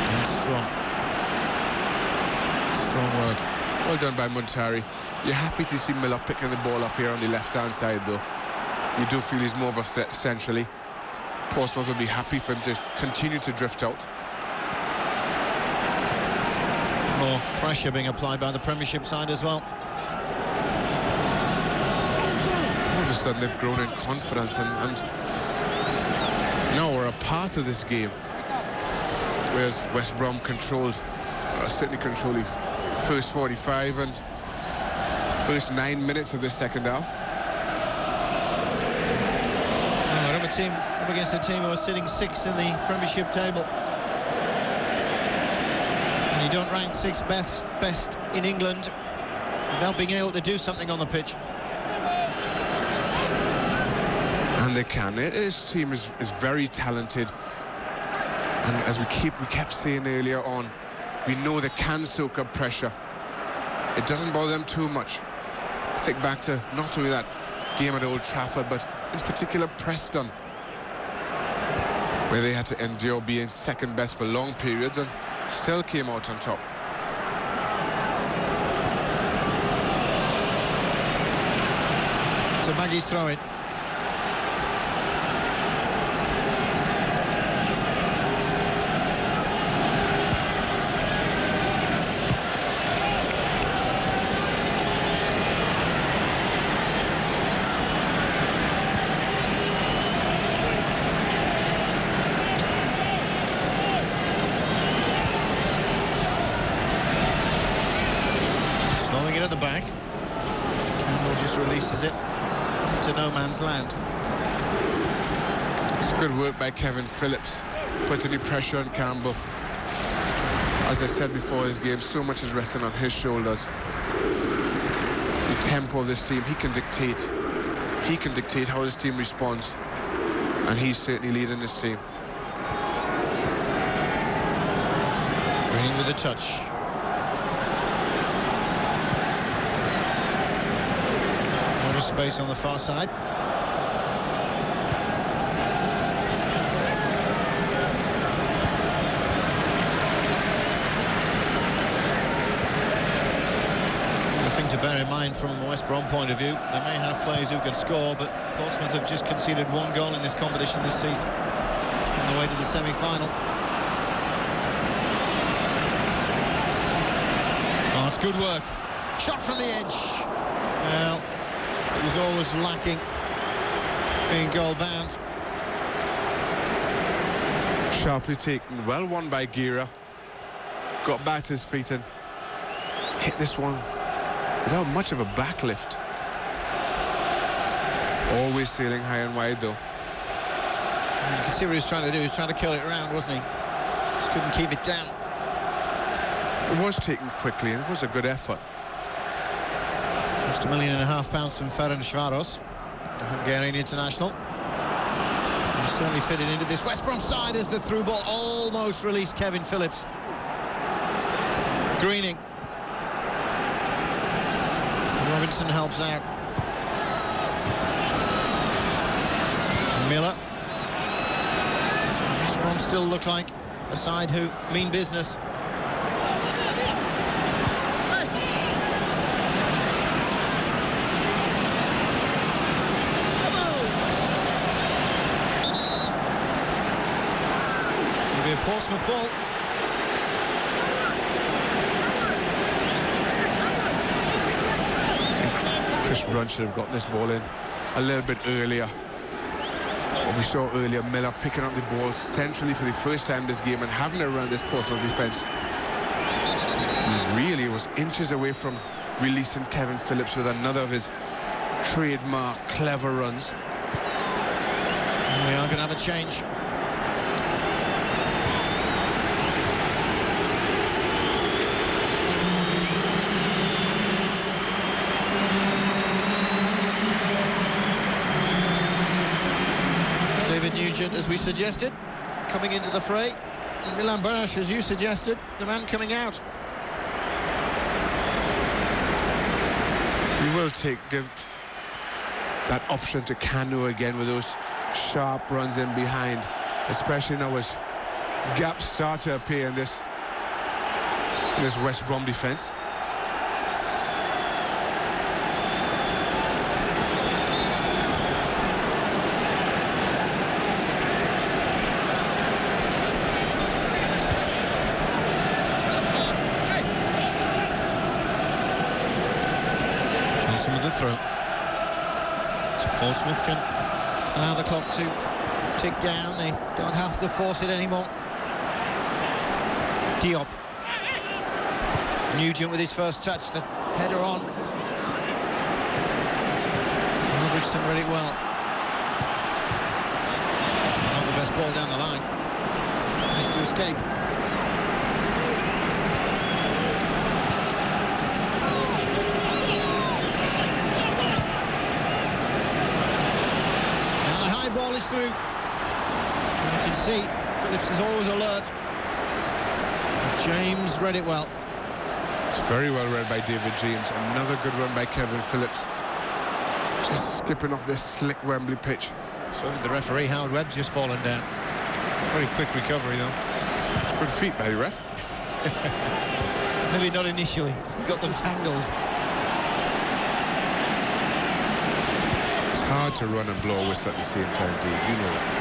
And strong work. Well done by Montari. You're happy to see Miller picking the ball up here on the left-hand side, though. You do feel he's more of a threat centrally. Portsmouth will be happy for him to continue to drift out. More pressure being applied by the Premiership side as well. All of a sudden they've grown in confidence and now we're a part of this game. Whereas West Brom certainly controlled the first 45 and first 9 minutes of the second half. Up against a team who are sitting 6th in the Premiership table. And you don't rank 6th best in England without being able to do something on the pitch. And they can. This team is very talented. And as we kept saying earlier on, we know they can soak up pressure. It doesn't bother them too much. Think back to not only that game at Old Trafford, but in particular Preston, where they had to endure being second best for long periods and still came out on top. So Maggie's throw-in. At the back. Campbell just releases it into no man's land. It's good work by Kevin Phillips, putting the pressure on Campbell. As I said before this game, so much is resting on his shoulders. The tempo of this team, he can dictate how this team responds, and he's certainly leading this team. Green with the touch. Space on the far side. The thing to bear in mind from a West Brom point of view, they may have players who can score, but Portsmouth have just conceded 1 goal in this competition this season on the way to the semi-final. Oh, it's good work. Shot from the edge. Well, it was always lacking being goal-bound. Sharply taken, well won by Gira. Got back to his feet and hit this one without much of a backlift. Always sailing high and wide, though. You can see what he was trying to do. He was trying to kill it around, wasn't he? Just couldn't keep it down. It was taken quickly and it was a good effort. Just £1.5 million from Ferencváros, the Hungarian international. He certainly fitted into this West Brom side as the through ball almost released Kevin Phillips. Greening. Robinson helps out. Miller. West Brom still look like a side who mean business. Portsmouth ball. I think Chris Brunt should have got this ball in a little bit earlier. What we saw earlier, Miller picking up the ball centrally for the first time this game and having it around this Portsmouth defence. He really was inches away from releasing Kevin Phillips with another of his trademark clever runs. We are going to have a change. David Nugent, as we suggested, coming into the fray. And Milan Barash, as you suggested, the man coming out. We will give that option to Kanu again with those sharp runs in behind, especially now as gaps start to appear in this West Brom defence. Johnson with the throw. So Portsmouth can allow the clock to tick down. They don't have to force it anymore. Diop. Nugent with his first touch, the header on. Robertson read it well. Not the best ball down the line. Needs to escape. Now the high ball is through. And you can see Phillips is always alert. James read it well. It's very well read by David James. Another good run by Kevin Phillips. Just skipping off this slick Wembley pitch. So the referee, Howard Webb's just fallen down. Very quick recovery, though. It's good feet by the ref. Maybe not initially. Got them tangled. It's hard to run and blow a whistle at the same time, Dave. You know that.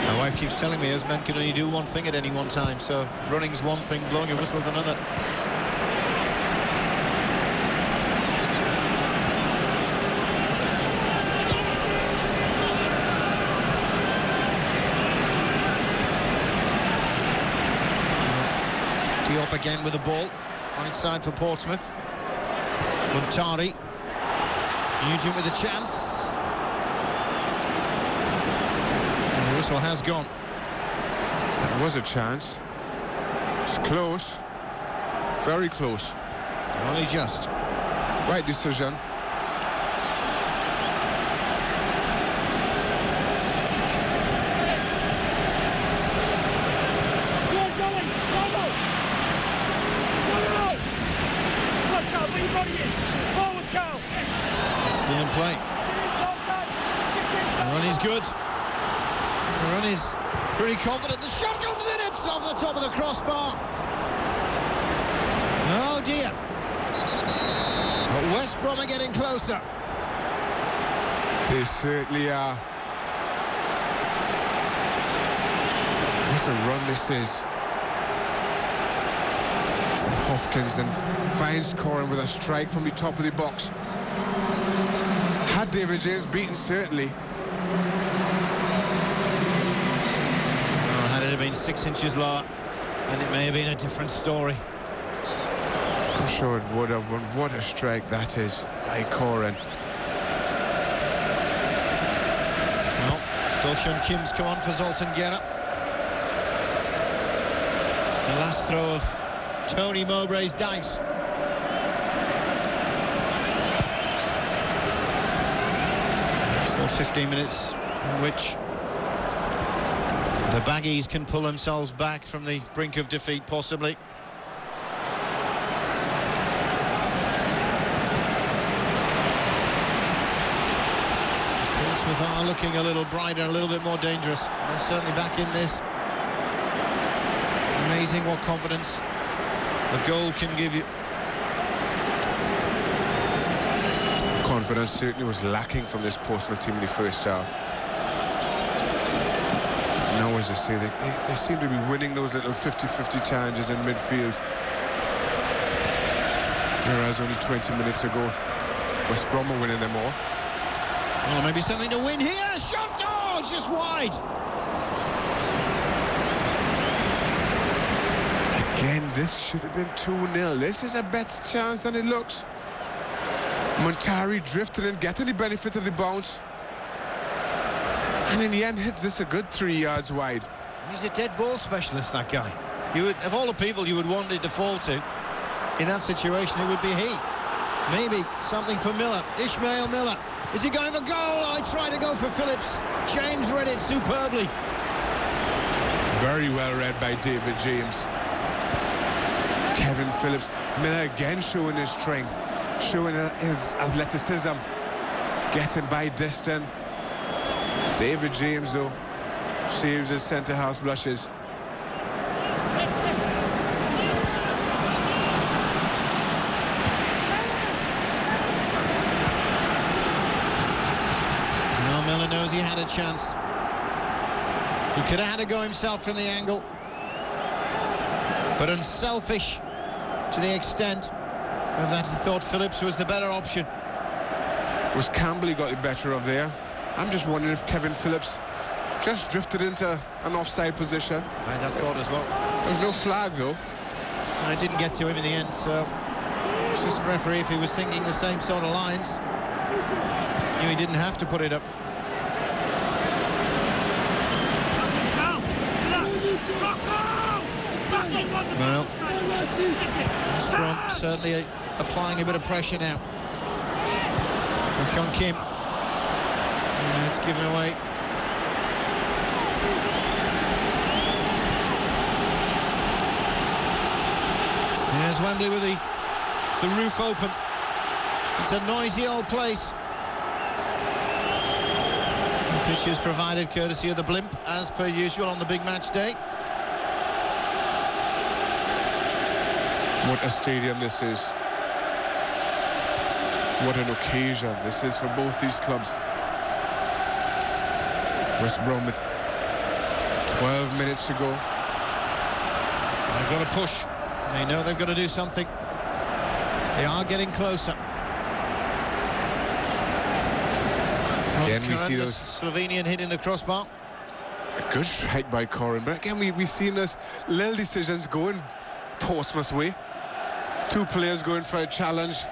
My wife keeps telling me us men can only do one thing at any one time, so running's one thing, blowing a whistle's another. Diop again with the ball, right side for Portsmouth. Muntari. Nugent with a chance. The whistle has gone. That was a chance. It's close. Very close. Only just. Right decision. Still in play. The run is good. The run is pretty confident. The shot comes in. It's off the top of the crossbar. Oh dear. But West Brom are getting closer. They certainly are. What a run this is. It's like Hopkins and fine scoring with a strike from the top of the box. Had David James beaten, certainly. Oh, had it been 6 inches lower, then it may have been a different story. I'm sure it would have won. What a strike that is by Corin. Well, Dolshun Kim's come on for Zoltan Guerra. The last throw of Tony Mowbray's dice. Still 15 minutes in which the Baggies can pull themselves back from the brink of defeat, possibly. Portsmouth are looking a little brighter, a little bit more dangerous. They're certainly back in this. Amazing what confidence a goal can give you. Confidence certainly was lacking from this Portsmouth team in the first half. Now, as I say, they seem to be winning those little 50-50 challenges in midfield. Whereas only 20 minutes ago, West Brom were winning them all. Oh, maybe something to win here. Shot! Oh, it's just wide. Again, this should have been 2-0. This is a better chance than it looks. Montari drifting and getting the benefit of the bounce. And in the end, hits this a good 3 yards wide. He's a dead ball specialist, that guy. You would, of all the people you would want it to fall to, in that situation, it would be he. Maybe something for Miller. Ishmael Miller. Is he going for goal? I try to go for Phillips. James read it superbly. Very well read by David James. Kevin Phillips. Miller again showing his strength, showing his athleticism, getting by distance. David James, though, saves his centre-house blushes. Well, Miller knows he had a chance. He could have had a go himself from the angle, but unselfish to the extent of that he thought Phillips was the better option. Was Campbell he got the better of there? I'm just wondering if Kevin Phillips just drifted into an offside position. I had that thought as well. There's no flag, though. I didn't get to him in the end, so assistant referee, if he was thinking the same sort of lines, knew he didn't have to put it up. Well, West Brom certainly applying a bit of pressure now. Hyun Kim. Yeah, it's given away. There's Wembley with the roof open. It's a noisy old place. The pitch is provided courtesy of the blimp, as per usual on the big match day. What a stadium this is. What an occasion this is for both these clubs. West Brom with 12 minutes to go. They've got to push. They know they've got to do something. They are getting closer. Again, we see those... Slovenian hitting the crossbar. A good strike by Corrin, but again, we've seen those little decisions going Portsmouth's way. Two players going for a challenge.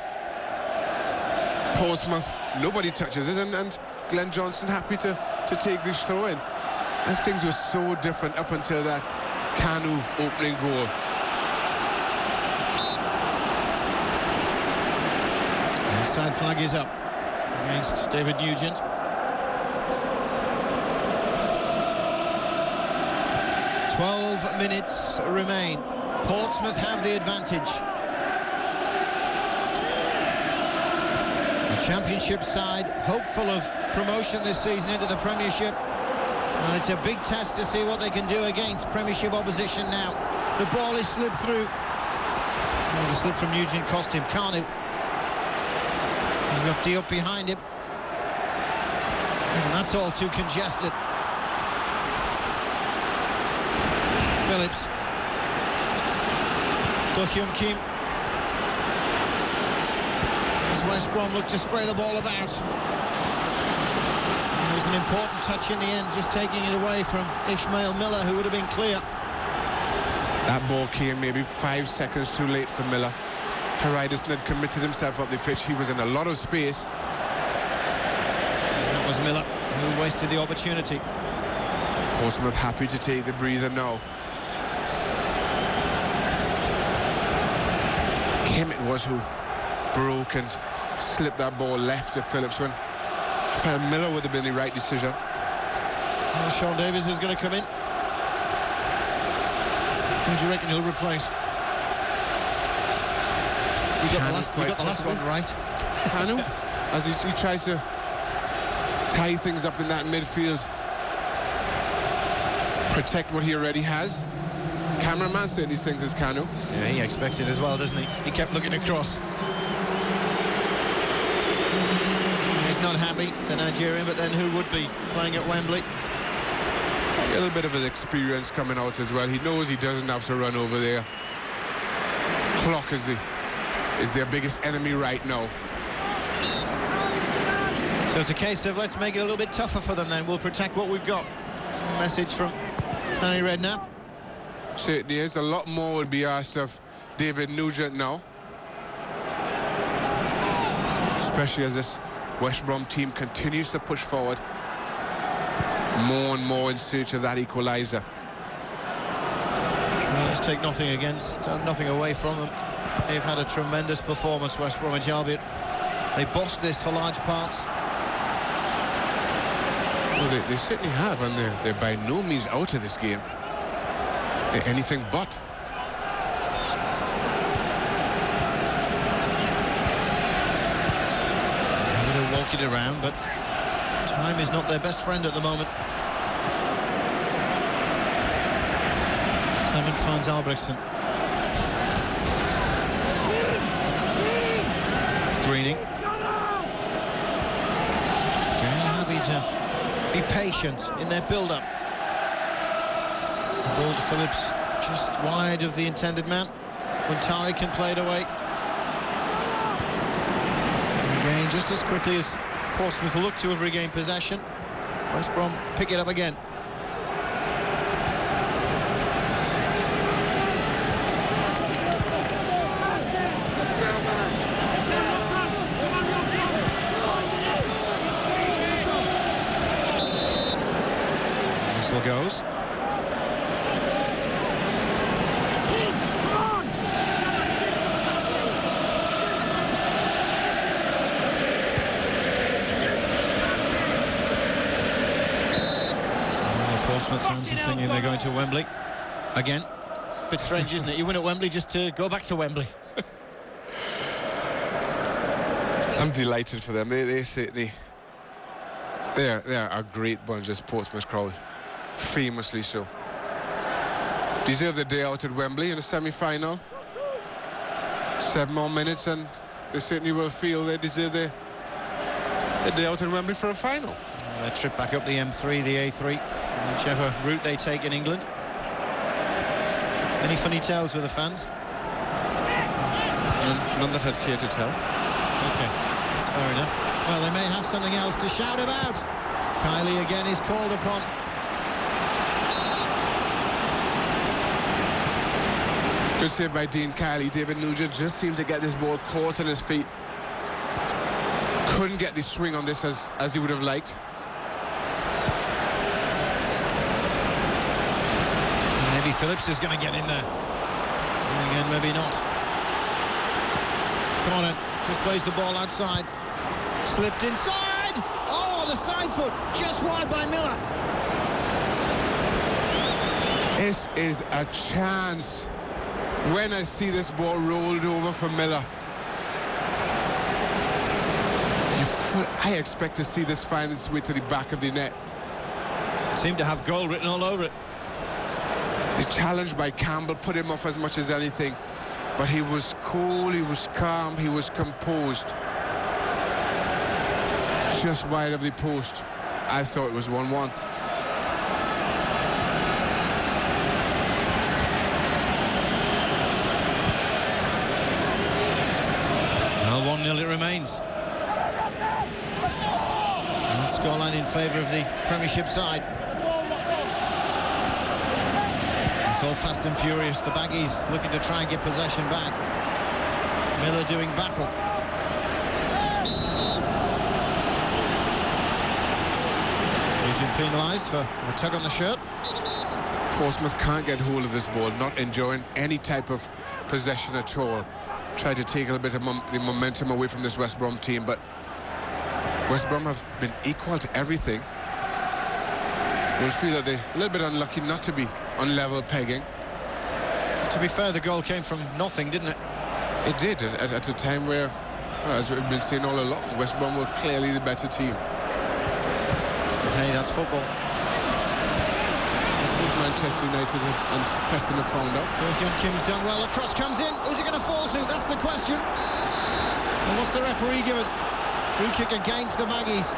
Portsmouth, nobody touches it, and Glenn Johnson happy to take this throw in. And things were so different up until that Kanu opening goal. The side flag is up against David Nugent. 12 minutes remain. Portsmouth have the advantage. The Championship side hopeful of promotion this season into the Premiership. And it's a big test to see what they can do against Premiership opposition now. The ball is slipped through. Oh, the slip from Nugent cost him. Kanu. He's got Diop behind him. And that's all too congested. Phillips. Hyun Kim. As West Brom look to spray the ball about. It was an important touch in the end, just taking it away from Ishmael Miller, who would have been clear. That ball came maybe 5 seconds too late for Miller. Haridason had committed himself up the pitch. He was in a lot of space. That was Miller, who wasted the opportunity. Portsmouth happy to take the breather now. Kim it was who broke and slipped that ball left to Phillips when I felt Miller would have been the right decision. Well, Sean Davies is going to come in. Who do you reckon he'll replace? You got the last one right. Kanu, as he tries to tie things up in that midfield. Protect what he already has. Cameraman certainly thinks it's Kanu. Yeah, he expects it as well, doesn't he? He kept looking across. He's not happy, the Nigerian, but then who would be playing at Wembley? A little bit of his experience coming out as well. He knows he doesn't have to run over there. Clock is their biggest enemy right now. So it's a case of let's make it a little bit tougher for them then. We'll protect what we've got. Message from Harry Redknapp. Certainly is. A lot more would be asked of David Nugent now. Especially as this West Brom team continues to push forward more and more in search of that equaliser. Well, let's take nothing nothing away from them. They've had a tremendous performance, West Bromwich Albion. They bossed this for large parts. Well, they certainly have, and they're by no means out of this game. They're anything but. They'll walk it around, but time is not their best friend at the moment. Clement finds Albrechtsen. Greening. Again, happy to be patient in their build-up. The ball to Phillips, just wide of the intended man. Muntari can play it away. And again, just as quickly as Portsmouth look to have regained possession, West Brom pick it up again. Whistle goes. Portsmouth fans are singing they're going to Wembley again. Bit strange, isn't it? You win at Wembley just to go back to Wembley. I'm delighted for them. They certainly they are a great bunch, this Portsmouth crowd, famously so. Deserve the day out at Wembley in the semi-final. 7 more minutes and they certainly will feel they deserve the day out at Wembley for a final. A trip back up the M3, the A3, whichever route they take in England. Any funny tales with the fans? None that I'd care to tell. Okay, that's fair enough. Well, they may have something else to shout about. Kiley again is called upon. Good save by Dean Kiley. David Nugent just seemed to get this ball caught on his feet. Couldn't get the swing on this as he would have liked. Maybe Phillips is going to get in there. And again, maybe not. Come on in. Just plays the ball outside. Slipped inside. Oh, the side foot. Just wide by Miller. This is a chance. When I see this ball rolled over for Miller, I expect to see this find its way to the back of the net. Seemed to have goal written all over it. The challenge by Campbell put him off as much as anything, but he was cool, he was calm, he was composed. Just wide of the post. I thought it was 1-1. Well, 1-0 it remains. And scoreline in favour of the Premiership side. It's all fast and furious. The Baggies looking to try and get possession back. Miller doing battle. Nugent penalised for a tug on the shirt. Portsmouth can't get hold of this ball, not enjoying any type of possession at all. Tried to take a little bit of the momentum away from this West Brom team, but West Brom have been equal to everything. We'll feel that they're a little bit unlucky not to be on level pegging. To be fair, the goal came from nothing, didn't it? It did, at a time where, well, as we've been saying all along, West Brom were clearly the better team. But hey, that's football. It's both Manchester United and Preston have found out. Burkhan Kim's done well. A cross comes in. Who's it going to fall to? That's the question. And what's the referee given? Free kick against the Baggies.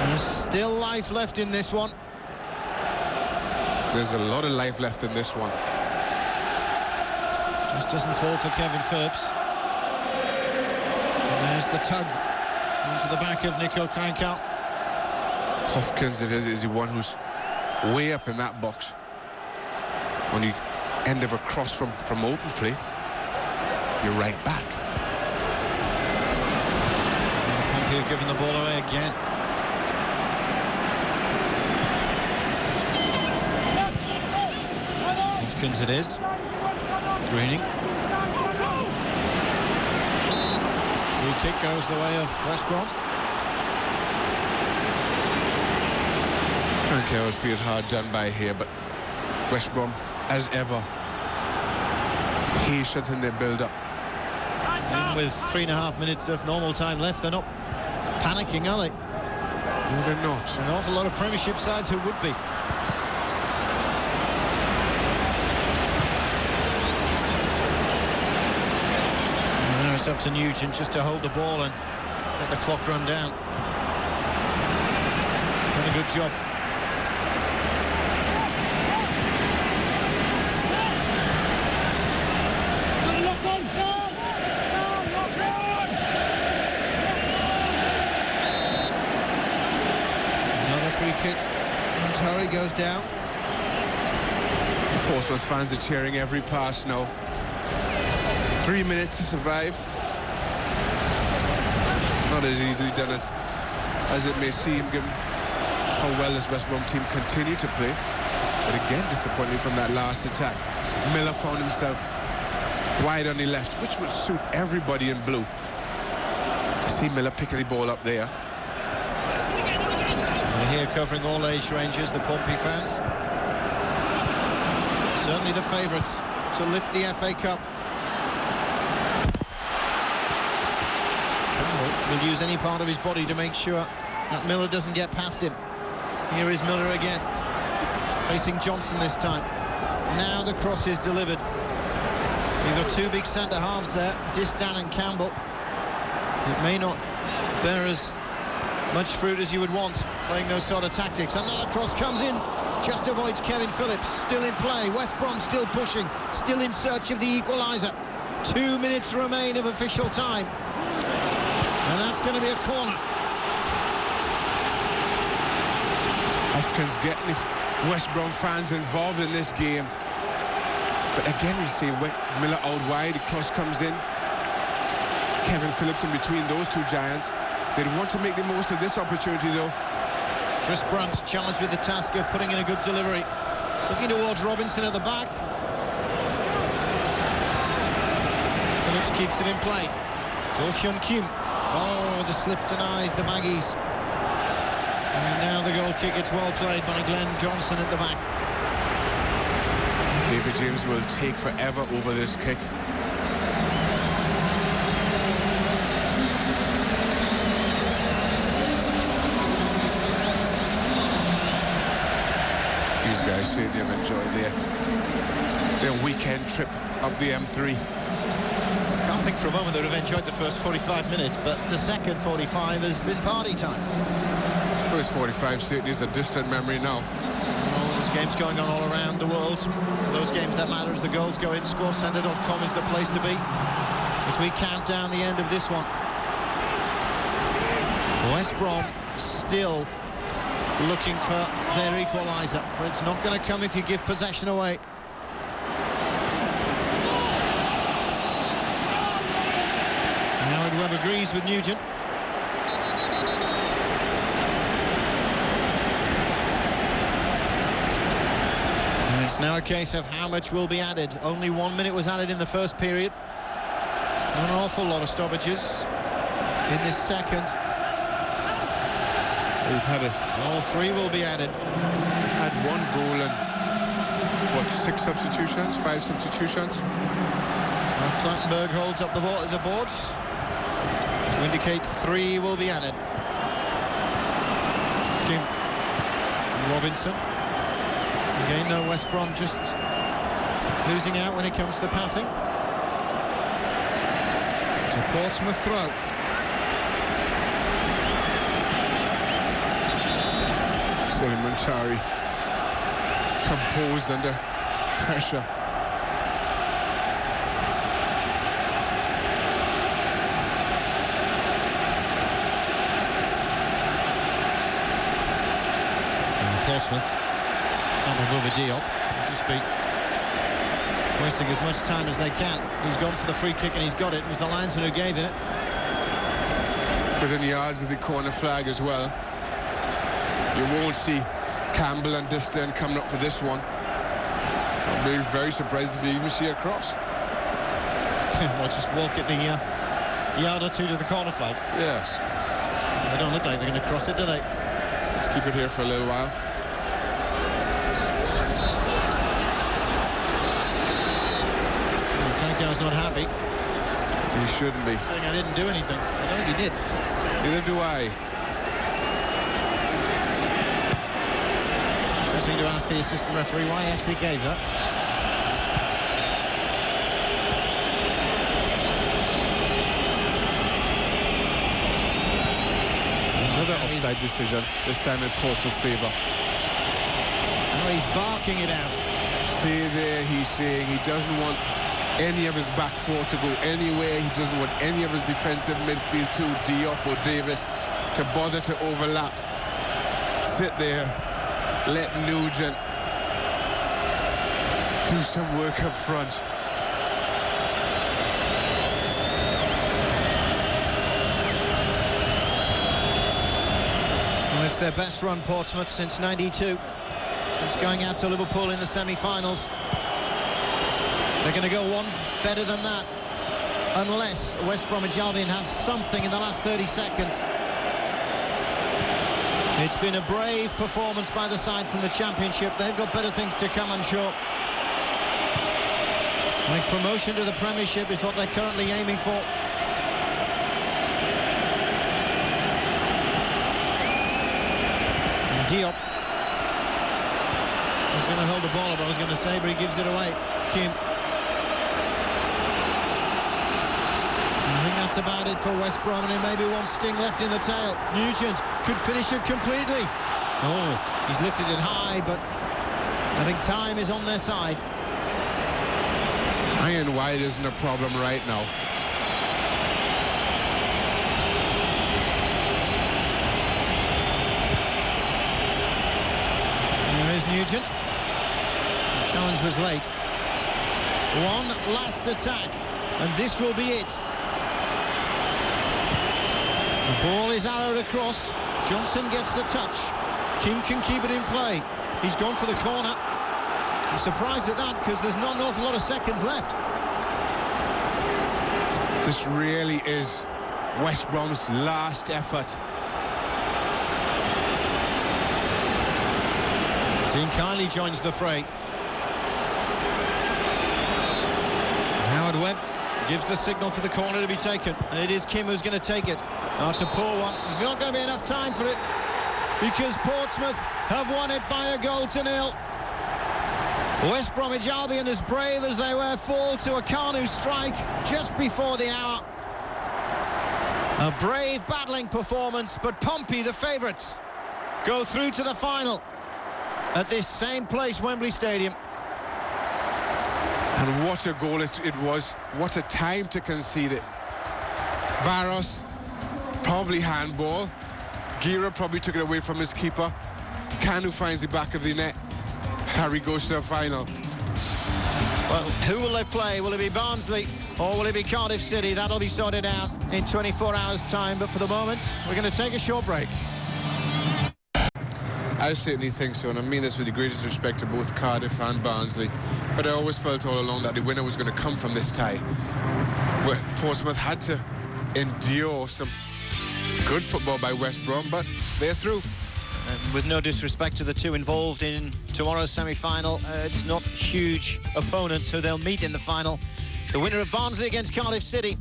There's still life left in this one. There's a lot of life left in this one. Just doesn't fall for Kevin Phillips. And there's the tug into the back of Nico Kleinkal. Hofkins is the one who's way up in that box. On the end of a cross from open play, you're right back. And Pompey have given the ball away again. Hofkins it is. Greening. Free kick goes the way of West Brom. Kleinkal was feel hard done by here, but West Brom, as ever, patient in their build-up. And with 3.5 minutes of normal time left, they're not panicking, are they? No, they're not. An awful lot of Premiership sides who would be. And now it's up to Nugent just to hold the ball and let the clock run down. Done a good job. Free kick, and Torrey goes down. The Portsmouth fans are cheering every pass now. 3 minutes to survive. Not as easily done as it may seem, given how well this West Brom team continue to play. But again, disappointing from that last attack. Miller found himself wide on the left, which would suit everybody in blue. To see Miller picking the ball up there. We're here covering all age ranges, the Pompey fans. Certainly the favourites to lift the FA Cup. Campbell will use any part of his body to make sure that Miller doesn't get past him. Here is Miller again, facing Johnson this time. Now the cross is delivered. You've got two big centre-halves there, Distan and Campbell. It may not bear as much fruit as you would want, playing those sort of tactics. Another cross comes in, just avoids Kevin Phillips. Still in play, West Brom still pushing, still in search of the equaliser. 2 minutes remain of official time. And that's going to be a corner. Hofkins getting the West Brom fans involved in this game. But again, you see Miller out wide, the cross comes in. Kevin Phillips in between those two giants. They'd want to make the most of this opportunity, though. Chris Brunt challenged with the task of putting in a good delivery. He's looking towards Robinson at the back. Phillips keeps it in play. Do Hyun Kim. Oh, the slip denies the Maggies. And now the goal kick. It's well played by Glenn Johnson at the back. David James will take forever over this kick. These guys say they've enjoyed their weekend trip up the M3. I can't think for a moment they would have enjoyed the first 45 minutes, but the second 45 has been party time. The first 45 certainly is a distant memory now. Well, there's games going on all around the world. For those games that matter, as the goals go in, scorecenter.com is the place to be as we count down the end of this one. West Brom still looking for their equaliser, but it's not going to come if you give possession away. Howard Webb agrees with Nugent. And it's now a case of how much will be added. Only 1 minute was added in the first period. Not an awful lot of stoppages in this second. We've had all three will be added. We've had one goal and what, 6 substitutions, 5 substitutions. Clattenburg holds up the boards to indicate 3 will be added. Kim, Robinson. Again, no, West Brom just losing out when it comes to passing. It's a Portsmouth throw. Manchari composed under pressure. Portsmouth. Over Diop. Just be wasting as much time as they can. He's gone for the free kick and he's got it. It was the linesman who gave it. Within yards of the corner flag as well. You won't see Campbell and Distin coming up for this one. I'll be very surprised if you even see a cross. Well, just walk it the yard or two to the corner flag. Yeah. They don't look like they're going to cross it, do they? Let's keep it here for a little while. Kankar's not happy. He shouldn't be. Saying I didn't do anything. I don't think he did. Neither do I. Interesting to ask the assistant referee why he actually gave that. Another offside decision, this time in Portsmouth's favour. Now he's barking it out. Stay there, he's saying. He doesn't want any of his back four to go anywhere. He doesn't want any of his defensive midfield, too, Diop or Davis, to bother to overlap. Sit there, let Nugent do some work up front. Well, it's their best run, Portsmouth, since '92. Since going out to Liverpool in the semi-finals. They're going to go one better than that, unless West Bromwich Albion have something in the last 30 seconds. It's been a brave performance by the side from the Championship. They've got better things to come, I'm sure. I think promotion to the Premiership is what they're currently aiming for. And Diop was going to hold the ball up, I was going to say, but he gives it away. Kim. I think that's about it for West Brom, and maybe one sting left in the tail. Nugent could finish it completely. Oh, he's lifted it high, but I think time is on their side. High and wide isn't a problem right now. There is Nugent. The challenge was late. One last attack, and this will be it. The ball is arrowed across. Johnson gets the touch. Kim can keep it in play. He's gone for the corner. I'm surprised at that because there's not an awful lot of seconds left. This really is West Brom's last effort. Dean Kiley joins the fray. Howard Webb gives the signal for the corner to be taken, and it is Kim who's going to take it. Oh, it's a poor one. There's not going to be enough time for it because Portsmouth have won it by a goal to nil. West Bromwich Albion, as brave as they were, fall to a Kanu strike just before the hour. A brave battling performance, but Pompey, the favourites, go through to the final at this same place, Wembley Stadium. And what a goal it was. What a time to concede it. Barros, probably handball. Gira probably took it away from his keeper. Kanu finds the back of the net. Harry goes to the final. Well, who will they play? Will it be Barnsley or will it be Cardiff City? That'll be sorted out in 24 hours' time. But for the moment, we're going to take a short break. I certainly think so, and I mean this with the greatest respect to both Cardiff and Barnsley. But I always felt all along that the winner was going to come from this tie. Where Portsmouth had to endure some good football by West Brom, but they're through. With no disrespect to the two involved in tomorrow's semi-final, it's not huge opponents who they'll meet in the final. The winner of Barnsley against Cardiff City.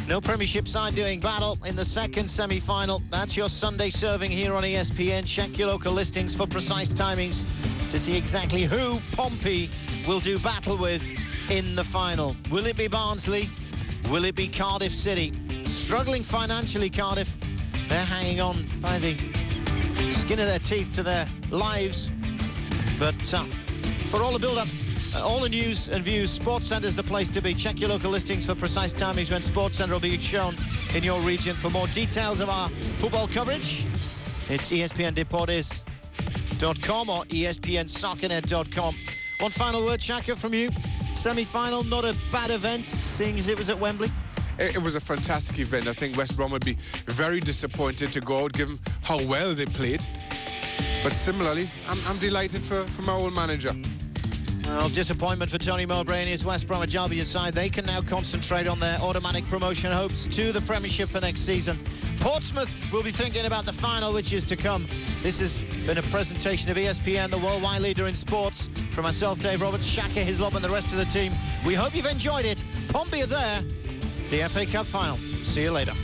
No Premiership side doing battle in the second semi-final. That's your Sunday serving here on ESPN. Check your local listings for precise timings to see exactly who Pompey will do battle with in the final. Will it be Barnsley? Will it be Cardiff City? Struggling financially, Cardiff. They're hanging on by the skin of their teeth to their lives. But for all the build-up, all the news and views, Sports Centre's the place to be. Check your local listings for precise timings when Sports Centre will be shown in your region. For more details of our football coverage, it's ESPN Deportes. ESPNl.com or ESPNsoccernet.com. One final word, Shaka, from you. Semi-final, not a bad event, seeing as it was at Wembley. It was a fantastic event. I think West Brom would be very disappointed to go out, given how well they played. But similarly, I'm delighted for my old manager. Well, disappointment for Tony Mowbray and his West Bromwich Albion side. They can now concentrate on their automatic promotion hopes to the Premiership for next season. Portsmouth will be thinking about the final, which is to come. This has been a presentation of ESPN, the worldwide leader in sports. From myself, Dave Roberts, Shaka Hislop and the rest of the team. We hope you've enjoyed it. Pompey are there. The FA Cup final. See you later.